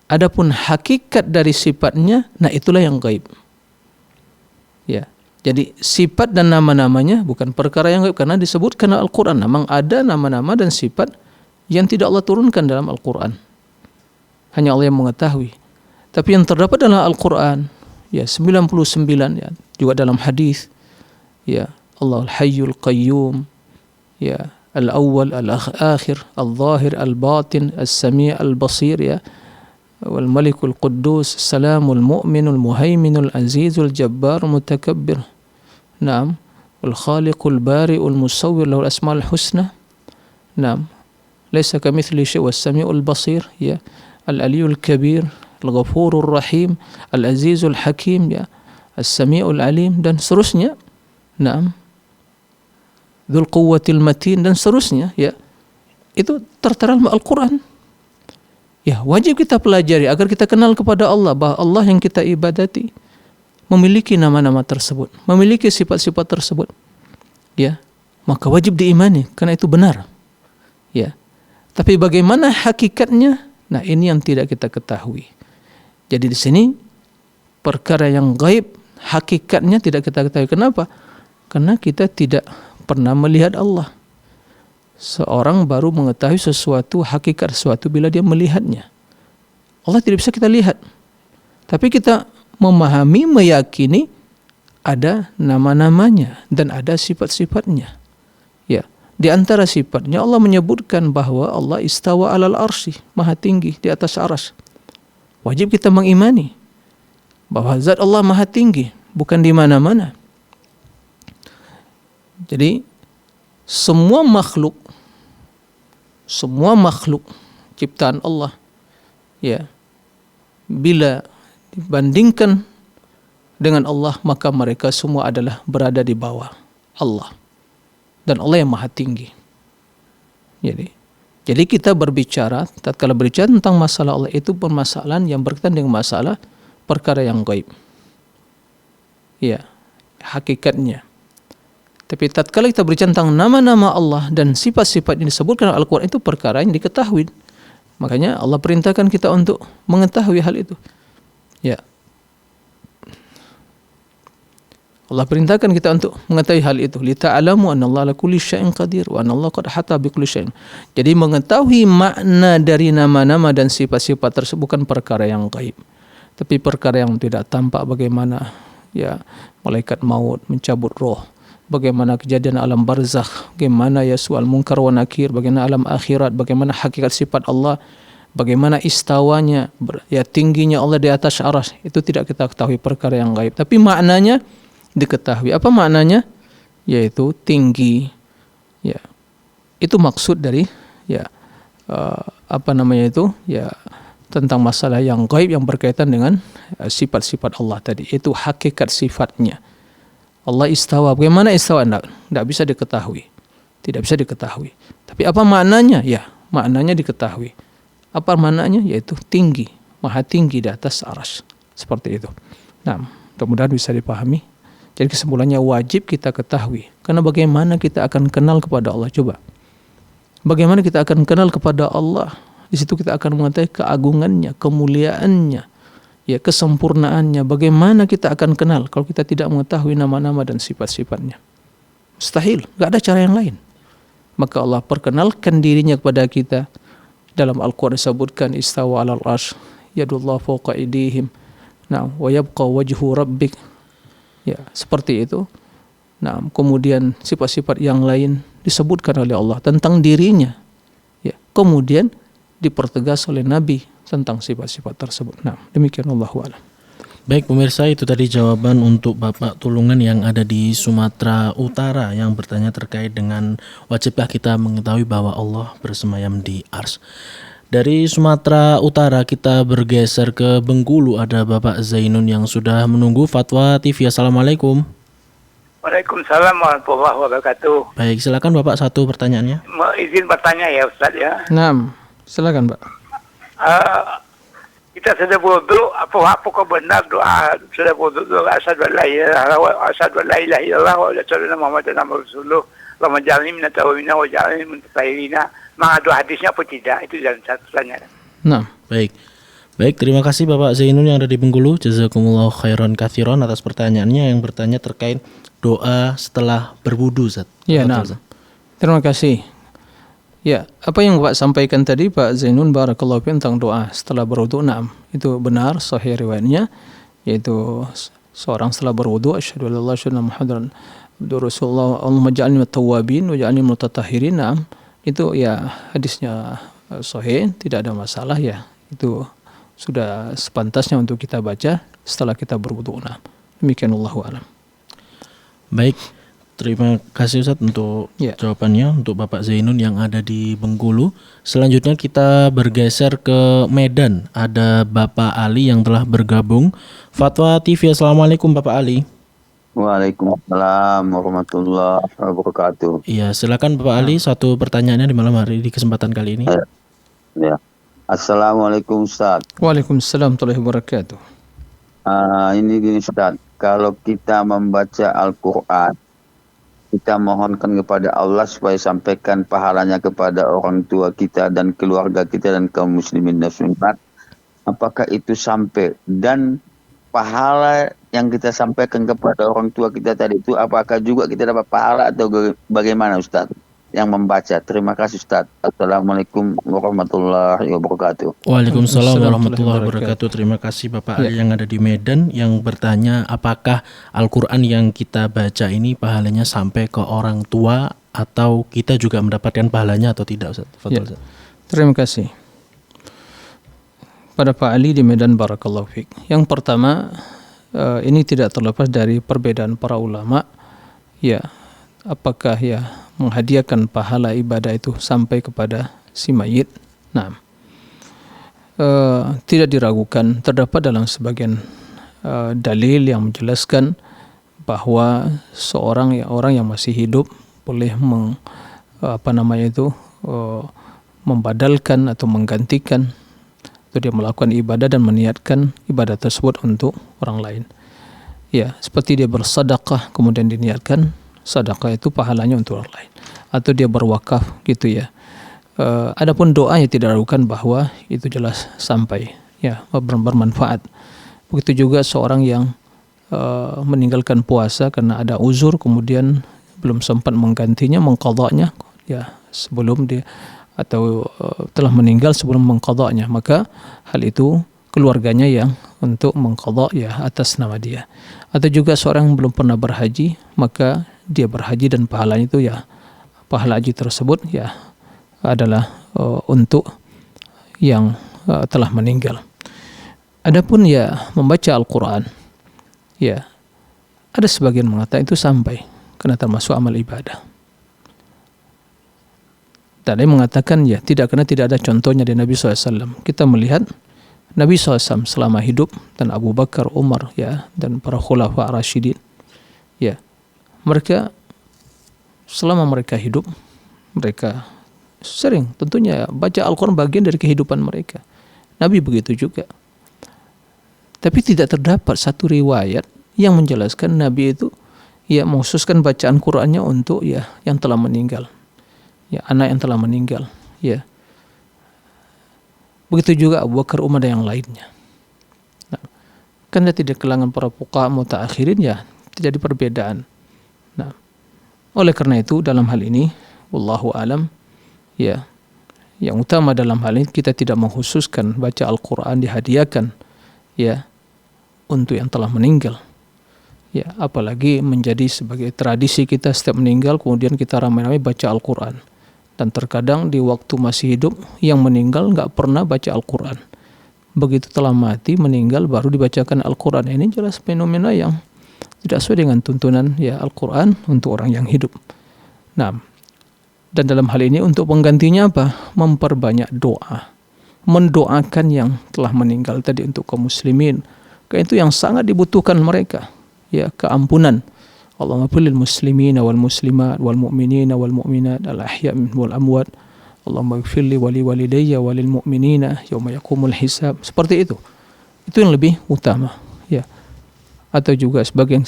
Adapun hakikat dari sifatnya, nah itulah yang gaib. Ya, jadi sifat dan nama-namanya bukan perkara yang gaib karena disebutkan dalam Al-Quran. Memang ada nama-nama dan sifat yang tidak Allah turunkan dalam Al-Quran. Hanya Allah yang mengetahui. Tapi yang terdapat dalam Al-Quran, ya 99 ya, juga dalam hadis, ya Allah Al-Hayyul Qayyum, ya Al-Awwal, Al-Akhir, Al-Zahir, Al-Batin, Al-Sami' Al-Basir, ya wal Malikul Quddus, Salamul Mu'minul Muhaiminul Azizul Jabbar Mutakabbir. Naam, wal khaliqul bari'ul musawwir lahul asmaul husna. Naam. Laisa kamitsli syai' was samiul basir, ya. Al aliyul kabir, al ghafurur rahim, al azizul hakim, ya. As-sami'ul alim, dan seterusnya. Naam. Dzul quwwatil matin, dan seterusnya, ya. Itu tertera dalam Al-Qur'an. Ya, wajib kita pelajari agar kita kenal kepada Allah, bahwa Allah yang kita ibadati memiliki nama-nama tersebut, memiliki sifat-sifat tersebut. Ya, maka wajib diimani karena itu benar. Ya. Tapi bagaimana hakikatnya? Nah, ini yang tidak kita ketahui. Jadi di sini perkara yang gaib, hakikatnya tidak kita ketahui. Kenapa? Karena kita tidak pernah melihat Allah. Seorang baru mengetahui sesuatu, hakikat sesuatu bila dia melihatnya. Allah tidak bisa kita lihat. Tapi kita memahami, meyakini ada nama-namanya dan ada sifat-sifatnya. Ya, di antara sifatnya Allah menyebutkan bahwa Allah istawa alal arsy, maha tinggi di atas arsy. Wajib kita mengimani bahwa zat Allah maha tinggi, bukan di mana-mana. Jadi semua makhluk ciptaan Allah, ya, bila dibandingkan dengan Allah, maka mereka semua adalah berada di bawah Allah, dan Allah yang maha tinggi. Jadi kita berbicara, tatkala berbicara tentang masalah Allah, itu permasalahan yang berkaitan dengan masalah perkara yang gaib, ya, hakikatnya. Tapi tatkala kita berbicara tentang nama-nama Allah dan sifat-sifat yang disebutkan dalam Al-Quran, itu perkara yang diketahui. Makanya Allah perintahkan kita untuk mengetahui hal itu. Ya. Allah perintahkan kita untuk mengetahui hal itu. Lita'alamu anna Allah ala kulli syai'in qadir wa anna Allah qad hata bi kulli syai'in. Jadi mengetahui makna dari nama-nama dan sifat-sifat tersebut bukan perkara yang gaib, tapi perkara yang tidak tampak, bagaimana ya malaikat maut mencabut roh, bagaimana kejadian alam barzakh, bagaimana ya soal munkar wa nakir, bagaimana alam akhirat, bagaimana hakikat sifat Allah, bagaimana istawanya, ya tingginya Allah di atas arsy, itu tidak kita ketahui, perkara yang gaib. Tapi maknanya diketahui. Apa maknanya? Yaitu tinggi. Ya, itu maksud dari ya ya tentang masalah yang gaib yang berkaitan dengan sifat-sifat Allah tadi. Itu hakikat sifatnya. Allah istawa. Bagaimana istawa? Tidak bisa diketahui. Tidak bisa diketahui. Tapi apa maknanya? Ya, maknanya diketahui. Apa maknanya? Yaitu tinggi, maha tinggi di atas arsy. Seperti itu. Nah, mudah-mudahan bisa dipahami. Jadi kesimpulannya wajib kita ketahui. Karena bagaimana kita akan kenal kepada Allah? Coba. Bagaimana kita akan kenal kepada Allah? Di situ kita akan mengetahui keagungannya, kemuliaannya, ya, kesempurnaannya. Bagaimana kita akan kenal kalau kita tidak mengetahui nama-nama dan sifat-sifatnya? Mustahil, gak ada cara yang lain. Maka Allah perkenalkan dirinya kepada kita. Dalam Al-Quran disebutkan istawa alal arsy, yadullah fawqa aydihim, nah, wa yabqa wajhu rabbik. Ya, seperti itu. Nah, kemudian sifat-sifat yang lain disebutkan oleh Allah tentang dirinya. Ya, kemudian dipertegas oleh Nabi tentang sifat-sifat tersebut. Nah, demikian Allahu a'lam. Baik pemirsa, itu tadi jawaban untuk Bapak Tulungan yang ada di Sumatera Utara yang bertanya terkait dengan wajibkah kita mengetahui bahwa Allah bersemayam di arsy. Dari Sumatera Utara kita bergeser ke Bengkulu, ada Bapak Zainun yang sudah menunggu. Fatwa TV. Assalamualaikum. Waalaikumsalam warahmatullahi wabarakatuh. Baik, silakan Bapak, satu pertanyaannya. Mau izin bertanya ya Ustaz ya. Nah, silakan Pak. Kita sudah berdoa, apakah benar doa sudah berdoa asyhadu an la ilaha illallah wa asyhadu anna Muhammadan rasulullah Allahumma ja'alni minat tawabina wa ja'alni minat mutatahhirina. Ada hadisnya apa tidak? Itu jalan satu pertanyaan. Nah, baik, terima kasih Bapak Zainun yang ada di Bengkulu. Jazakumullah khairan katsiran atas pertanyaannya yang bertanya terkait doa setelah berwudu, Ustaz. Ya, nah. Terima kasih. Ya, apa yang Bapak sampaikan tadi Pak Zainun barakallahu fiikum tentang doa setelah berwudu, nah, itu benar, sahih riwayatnya, yaitu seorang setelah berwudu asyhadu an la ilaha illallah Muhammadan Rasulullah Allahumma ja'alni minat tawwabin wa ja'alni minat mutatahhirin. Nah, itu ya hadisnya sahih, tidak ada masalah ya. Itu sudah sepantasnya untuk kita baca setelah kita berwudu. Nah, demikian Allahu a'lam. Baik, Terima kasih Ustadz untuk Ya. jawabannya untuk Bapak Zainun yang ada di Bengkulu. Selanjutnya kita bergeser ke Medan. Ada Bapak Ali yang telah bergabung. Fatwa TV, Assalamualaikum Bapak Ali. Waalaikumsalam warahmatullahi wabarakatuh. Iya, silakan Bapak Ali, satu pertanyaannya di malam hari di kesempatan kali ini. Ya. Assalamualaikum Ustaz. Waalaikumsalam warahmatullahi wabarakatuh. Ini gini Ustaz, kalau kita membaca Al-Quran, kita mohonkan kepada Allah supaya sampaikan pahalanya kepada orang tua kita dan keluarga kita dan kaum muslimin dan muslimat. Apakah itu sampai? Dan pahala yang kita sampaikan kepada orang tua kita tadi itu, apakah juga kita dapat pahala atau bagaimana Ustaz yang membaca? Terima kasih Ustaz. Assalamualaikum warahmatullahi wabarakatuh. Waalaikumsalam warahmatullahi wabarakatuh. Terima kasih Bapak Ali yang ada di Medan yang bertanya apakah Al-Quran yang kita baca ini pahalanya sampai ke orang tua atau kita juga mendapatkan pahalanya atau tidak Ustaz? Ya. Terima kasih pada Pak Ali di Medan, barakallahu fiik. Yang pertama, ini tidak terlepas dari perbedaan para ulama, ya, apakah ya menghadiahkan pahala ibadah itu sampai kepada si mayit. Nah, tidak diragukan terdapat dalam sebagian dalil yang menjelaskan bahwa orang yang masih hidup boleh membadalkan atau menggantikan atau dia melakukan ibadah dan meniatkan ibadah tersebut untuk orang lain. Ya, seperti dia bersedekah kemudian diniatkan sedekah itu pahalanya untuk orang lain, atau dia berwakaf gitu ya. Adapun doa yang tidak ragukan bahwa itu jelas sampai ya bermanfaat. Begitu juga seorang yang meninggalkan puasa karena ada uzur kemudian belum sempat menggantinya, mengqadanya ya sebelum dia atau telah meninggal sebelum mengqadanya, maka hal itu keluarganya yang untuk mengqadha ya atas nama dia. Atau juga seorang yang belum pernah berhaji, maka dia berhaji dan pahalanya itu ya pahala haji tersebut ya adalah untuk yang telah meninggal. Adapun ya membaca Al-Quran, ya ada sebagian mengatakan itu sampai karena termasuk amal ibadah. Dan dia mengatakan ya tidak, karena tidak ada contohnya di Nabi SAW. Kita melihat Nabi SAW selama hidup dan Abu Bakar, Umar ya dan para khulafa Rasyidin, ya mereka selama mereka hidup mereka sering tentunya baca Al-Quran bagian dari kehidupan mereka. Nabi begitu juga. Tapi tidak terdapat satu riwayat yang menjelaskan Nabi itu ya mengkhususkan bacaan Qur'annya untuk ya yang telah meninggal, ya anak yang telah meninggal, ya. Begitu juga Abu Bakar, Umar dan yang lainnya. Nah, karena tidak kelangan para fuqaha mutaakhirin ya terjadi perbedaan. Nah, oleh karena itu dalam hal ini wallahu alam ya yang utama dalam hal ini kita tidak mengkhususkan baca Al-Quran dihadiahkan ya untuk yang telah meninggal. Ya, apalagi menjadi sebagai tradisi kita setiap meninggal kemudian kita ramai-ramai baca Al-Quran. Dan terkadang di waktu masih hidup yang meninggal nggak pernah baca Al-Quran. Begitu telah mati meninggal baru dibacakan Al-Quran. Ini jelas fenomena yang tidak sesuai dengan tuntunan ya Al-Quran untuk orang yang hidup. Nah, dan dalam hal ini untuk penggantinya apa? Memperbanyak doa, mendoakan yang telah meninggal tadi untuk kaum muslimin. Karena itu yang sangat dibutuhkan mereka. Ya, keampunan. Allahumma fil muslimina wal muslimat wal mu'minina wal mu'minat al ahya' wal amwat. Allahumma ighfir li wa li walidayya wa lil mu'minina yauma yaqumul hisab. Seperti itu. Itu yang lebih utama, ya. Atau juga sebagai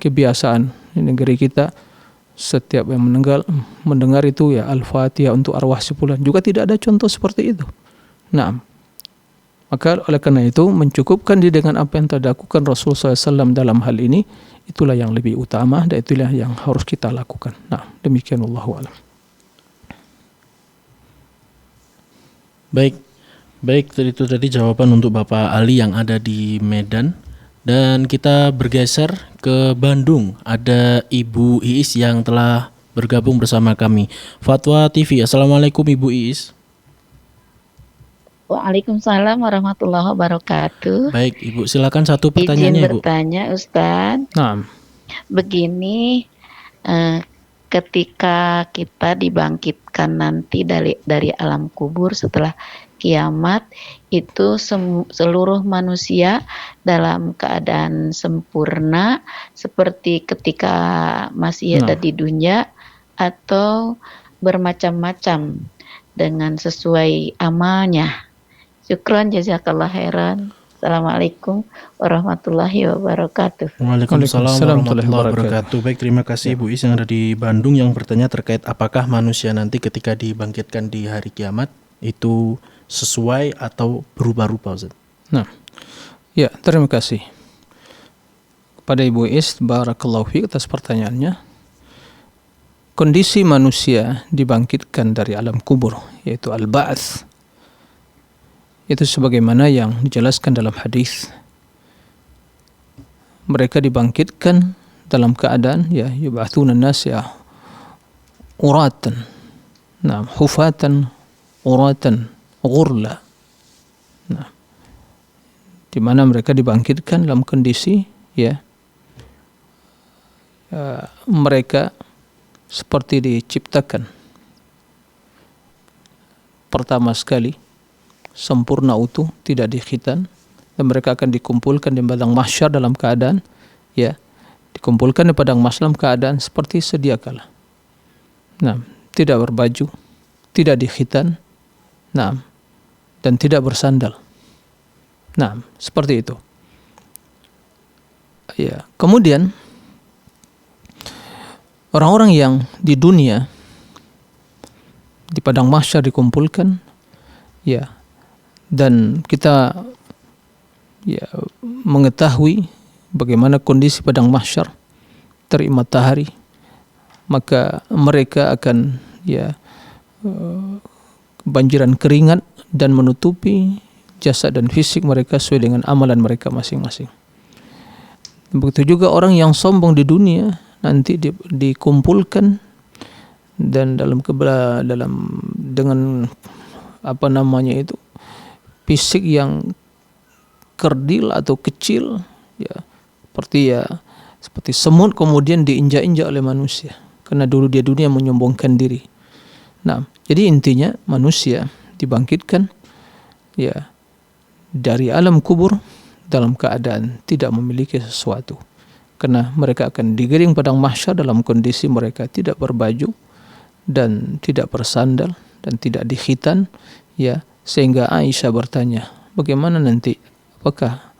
kebiasaan di negeri kita setiap yang mendengar itu ya Al-Fatihah untuk arwah sepulan. Juga tidak ada contoh seperti itu. Nah, maka oleh karena itu mencukupkan diri dengan apa yang telah dilakukan Rasulullah SAW dalam hal ini, itulah yang lebih utama dan itulah yang harus kita lakukan. Nah, demikian wallahu a'lam. Baik, itu tadi jawaban untuk Bapak Ali yang ada di Medan. Dan kita bergeser ke Bandung. Ada Ibu Iis yang telah bergabung bersama kami. Fatwa TV, Assalamualaikum Ibu Iis. Waalaikumsalam warahmatullahi wabarakatuh. Baik, Ibu, silakan satu pertanyaannya, Izin bertanya, Ustaz. Nah, begini, ketika kita dibangkitkan nanti dari alam kubur setelah kiamat, itu seluruh manusia dalam keadaan sempurna seperti ketika masih ada di dunia, atau bermacam-macam dengan sesuai amalnya. Syukran, jazakallah khairan. Assalamualaikum warahmatullahi wabarakatuh. Waalaikumsalam warahmatullahi wabarakatuh. Baik, terima kasih Bu Is yang ada di Bandung yang bertanya terkait apakah manusia nanti ketika dibangkitkan di hari kiamat itu sesuai atau berubah-ubah, Ustaz. Nah, ya, terima kasih kepada Ibu Is, barakallahu fiik atas pertanyaannya. Kondisi manusia dibangkitkan dari alam kubur, yaitu al-ba'ats, itu sebagaimana yang dijelaskan dalam hadis. Mereka dibangkitkan dalam keadaan yub'atsunan nas uratan, hufatan, uratan, ghurla. Di mana mereka dibangkitkan dalam kondisi mereka seperti diciptakan pertama sekali sempurna utuh, tidak dikhitan, dan mereka akan dikumpulkan di padang mahsyar dalam keadaan dikumpulkan di padang mahsyar dalam keadaan seperti sedia kala. Tidak berbaju, tidak dikhitan, dan tidak bersandal. Seperti itu. Ya, kemudian orang-orang yang di dunia di padang mahsyar dikumpulkan, dan kita mengetahui bagaimana kondisi padang mahsyar terik matahari, maka mereka akan banjiran keringat dan menutupi jasad dan fisik mereka sesuai dengan amalan mereka masing-masing. Begitu juga orang yang sombong di dunia nanti dikumpulkan dan dengan fisik yang kerdil atau kecil, seperti semut, kemudian diinjak-injak oleh manusia karena dulu dia dunia menyombongkan diri. Jadi intinya manusia dibangkitkan dari alam kubur dalam keadaan tidak memiliki sesuatu, karena mereka akan digiring padang mahsyar dalam kondisi mereka tidak berbaju dan tidak bersandal dan tidak dikhitan, sehingga Aisyah bertanya, bagaimana nanti, apakah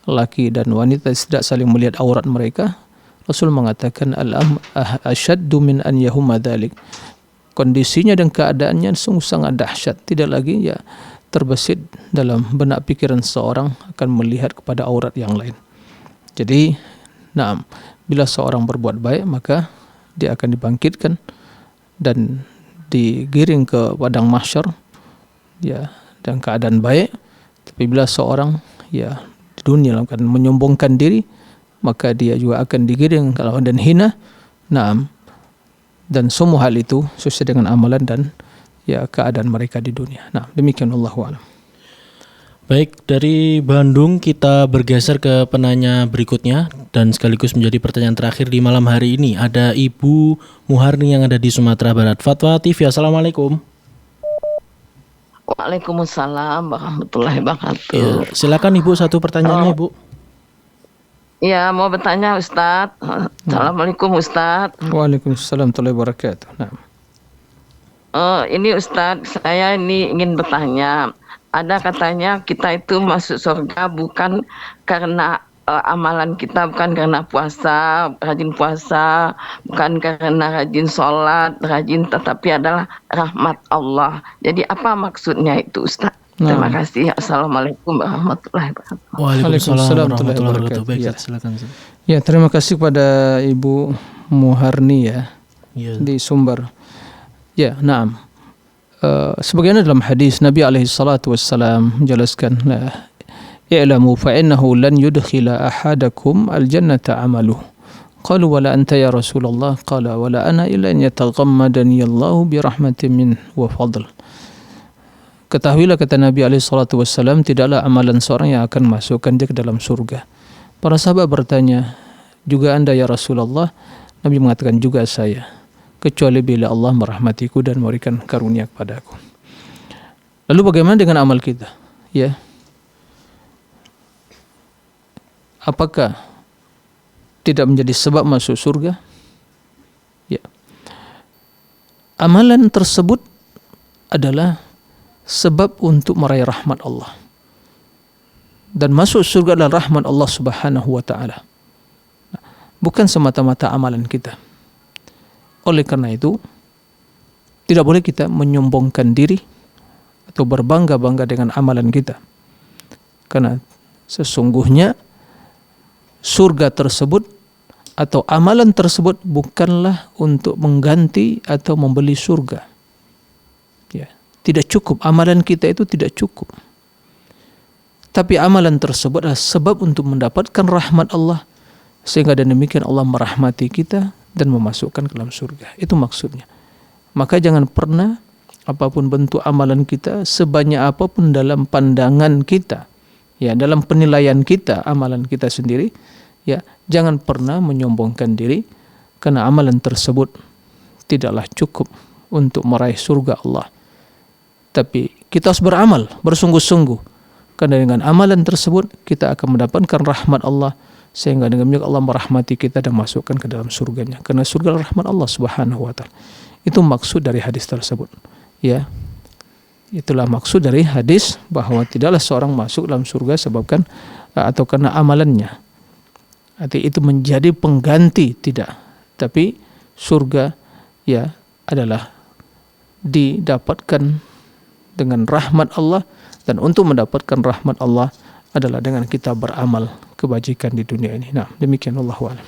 laki dan wanita tidak saling melihat aurat mereka? Rasul mengatakan, asyaddu min an yahuma dzalik, kondisinya dan keadaannya sungguh sangat dahsyat, tidak lagi terbesit dalam benak pikiran seorang akan melihat kepada aurat yang lain. Jadi bila seorang berbuat baik, maka dia akan dibangkitkan dan digiring ke padang mahsyar dan keadaan baik. Tapi bila seorang di dunia akan menyombongkan diri, maka dia juga akan digiring ke dan hina. Dan semua hal itu sesuai dengan amalan dan keadaan mereka di dunia. Demikian, Allahu a'lam. Baik, dari Bandung kita bergeser ke penanya berikutnya dan sekaligus menjadi pertanyaan terakhir di malam hari ini. Ada Ibu Muharni yang ada di Sumatera Barat. Fatwa TV, Assalamualaikum. Waalaikumsalam warahmatullahi wabarakatuh. Silakan Ibu, satu pertanyaannya Ibu. Ya, mau bertanya Ustadz. Assalamualaikum Ustadz. Waalaikumsalam warahmatullahi wabarakatuh. Ini Ustadz, saya ini ingin bertanya. Ada katanya kita itu masuk surga bukan karena amalan kita, bukan karena rajin puasa, bukan karena rajin sholat, tetapi adalah rahmat Allah. Jadi apa maksudnya itu Ustaz? Terima kasih. Assalamualaikum warahmatullahi wabarakatuh. Waalaikumsalam warahmatullahi wabarakatuh. Baik, silakan. Ya, terima kasih kepada Ibu Muharni di Sumber. Sebagaimana dalam hadis Nabi alaihi salatu wassalam menjelaskan, i'lamu fa innahu lan yudkhila ahadakum al-jannata amaluhu. Qalu wala anta ya Rasulullah? Qala wala ana illa an yataghammadani Allah bi rahmatin min wa fadl. Ketahuilah, kata Nabi alaihi salatu wassalam, tidaklah amalan seorang yang akan masukkan dia ke dalam surga. Para sahabat bertanya, juga Anda ya Rasulullah? Nabi mengatakan juga saya, kecuali bila Allah merahmatiku dan memberikan karunia kepadaku. Lalu bagaimana dengan amal kita? Ya, apakah tidak menjadi sebab masuk surga? Ya, amalan tersebut adalah sebab untuk meraih rahmat Allah, dan masuk surga adalah rahmat Allah Subhanahu wa ta'ala, bukan semata-mata amalan kita. Oleh karena itu, tidak boleh kita menyombongkan diri atau berbangga-bangga dengan amalan kita, karena sesungguhnya surga tersebut atau amalan tersebut bukanlah untuk mengganti atau membeli surga. Ya, tidak cukup, amalan kita itu tidak cukup. Tapi amalan tersebut adalah sebab untuk mendapatkan rahmat Allah, sehingga dengan demikian Allah merahmati kita dan memasukkan ke dalam surga. Itu maksudnya. Maka jangan pernah apapun bentuk amalan kita, sebanyak apapun dalam pandangan kita, ya, dalam penilaian kita, amalan kita sendiri, ya, jangan pernah menyombongkan diri, karena amalan tersebut tidaklah cukup untuk meraih surga Allah. Tapi kita harus beramal, bersungguh-sungguh, karena dengan amalan tersebut kita akan mendapatkan rahmat Allah, sehingga dengan demikian Allah merahmati kita dan masukkan ke dalam surganya, karena surga adalah rahmat Allah Subhanahu wa ta'ala. Itu maksud dari hadis tersebut, ya. Itulah maksud dari hadis, bahwa tidaklah seorang masuk dalam surga sebabkan atau karena amalannya. Arti itu menjadi pengganti, tidak. Tapi surga, ya, adalah didapatkan dengan rahmat Allah, dan untuk mendapatkan rahmat Allah adalah dengan kita beramal kebajikan di dunia ini. Nah, demikian, Allahu a'lam.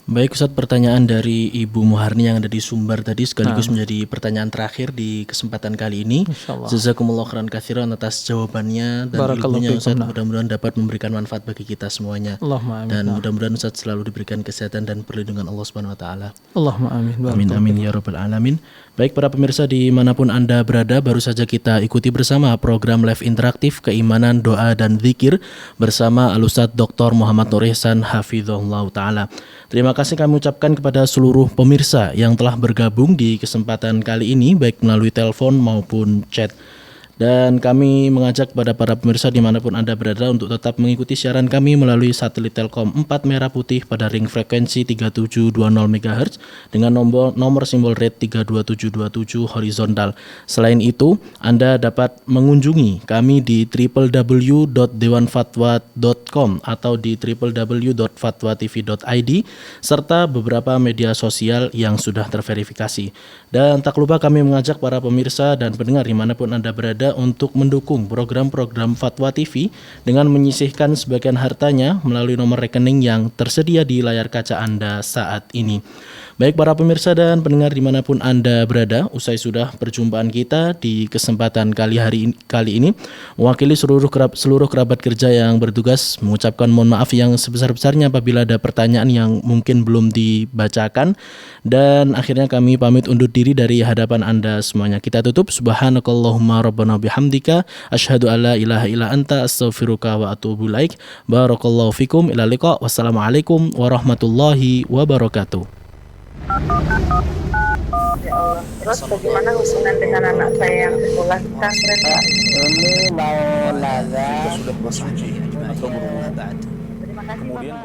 Baik Ustaz, pertanyaan dari Ibu Muharni yang ada di Sumbar tadi sekaligus menjadi pertanyaan terakhir di kesempatan kali ini. Jazakumullah khairan katsiran atas jawabannya dan ilmunya Ustaz. Mudah-mudahan dapat memberikan manfaat bagi kita semuanya. Allahumma amin. Dan mudah-mudahan Ustaz selalu diberikan kesehatan dan perlindungan Allah Subhanahu wa taala. Allahumma amin. Amin amin ya rabbal alamin. Baik para pemirsa dimanapun Anda berada, baru saja kita ikuti bersama program live interaktif Keimanan, Doa, dan Zikir bersama Al-Ustadz Dr. Muhammad Nur Ihsan Hafizahullah Ta'ala. Terima kasih kami ucapkan kepada seluruh pemirsa yang telah bergabung di kesempatan kali ini, baik melalui telepon maupun chat. Dan kami mengajak kepada para pemirsa dimanapun Anda berada untuk tetap mengikuti siaran kami melalui satelit Telkom 4 merah putih pada ring frekuensi 3720 MHz dengan nomor simbol rate 32727 horizontal. Selain itu, Anda dapat mengunjungi kami di www.dewanfatwa.com atau di www.fatwatv.id serta beberapa media sosial yang sudah terverifikasi. Dan tak lupa kami mengajak para pemirsa dan pendengar dimanapun Anda berada untuk mendukung program-program Fatwa TV dengan menyisihkan sebagian hartanya melalui nomor rekening yang tersedia di layar kaca Anda saat ini. Baik para pemirsa dan pendengar dimanapun Anda berada, usai sudah perjumpaan kita di kesempatan kali ini, mewakili seluruh kerabat kerja yang bertugas mengucapkan mohon maaf yang sebesar-besarnya apabila ada pertanyaan yang mungkin belum dibacakan, dan akhirnya kami pamit undur diri dari hadapan Anda semuanya. Kita tutup, subhanakallahumma rabbana bihamdika asyhadu alla ilaha illa anta astaghfiruka wa atubu ilaik. Barakallahu fikum, ila liqa, wassalamualaikum warahmatullahi wabarakatuh. Ya Allah. Terus bagaimana hubungan dengan anak saya yang sekolah pesantren? Ini mau nazar. Sudah bersuci atau berumur. Terima kasih. Kemudian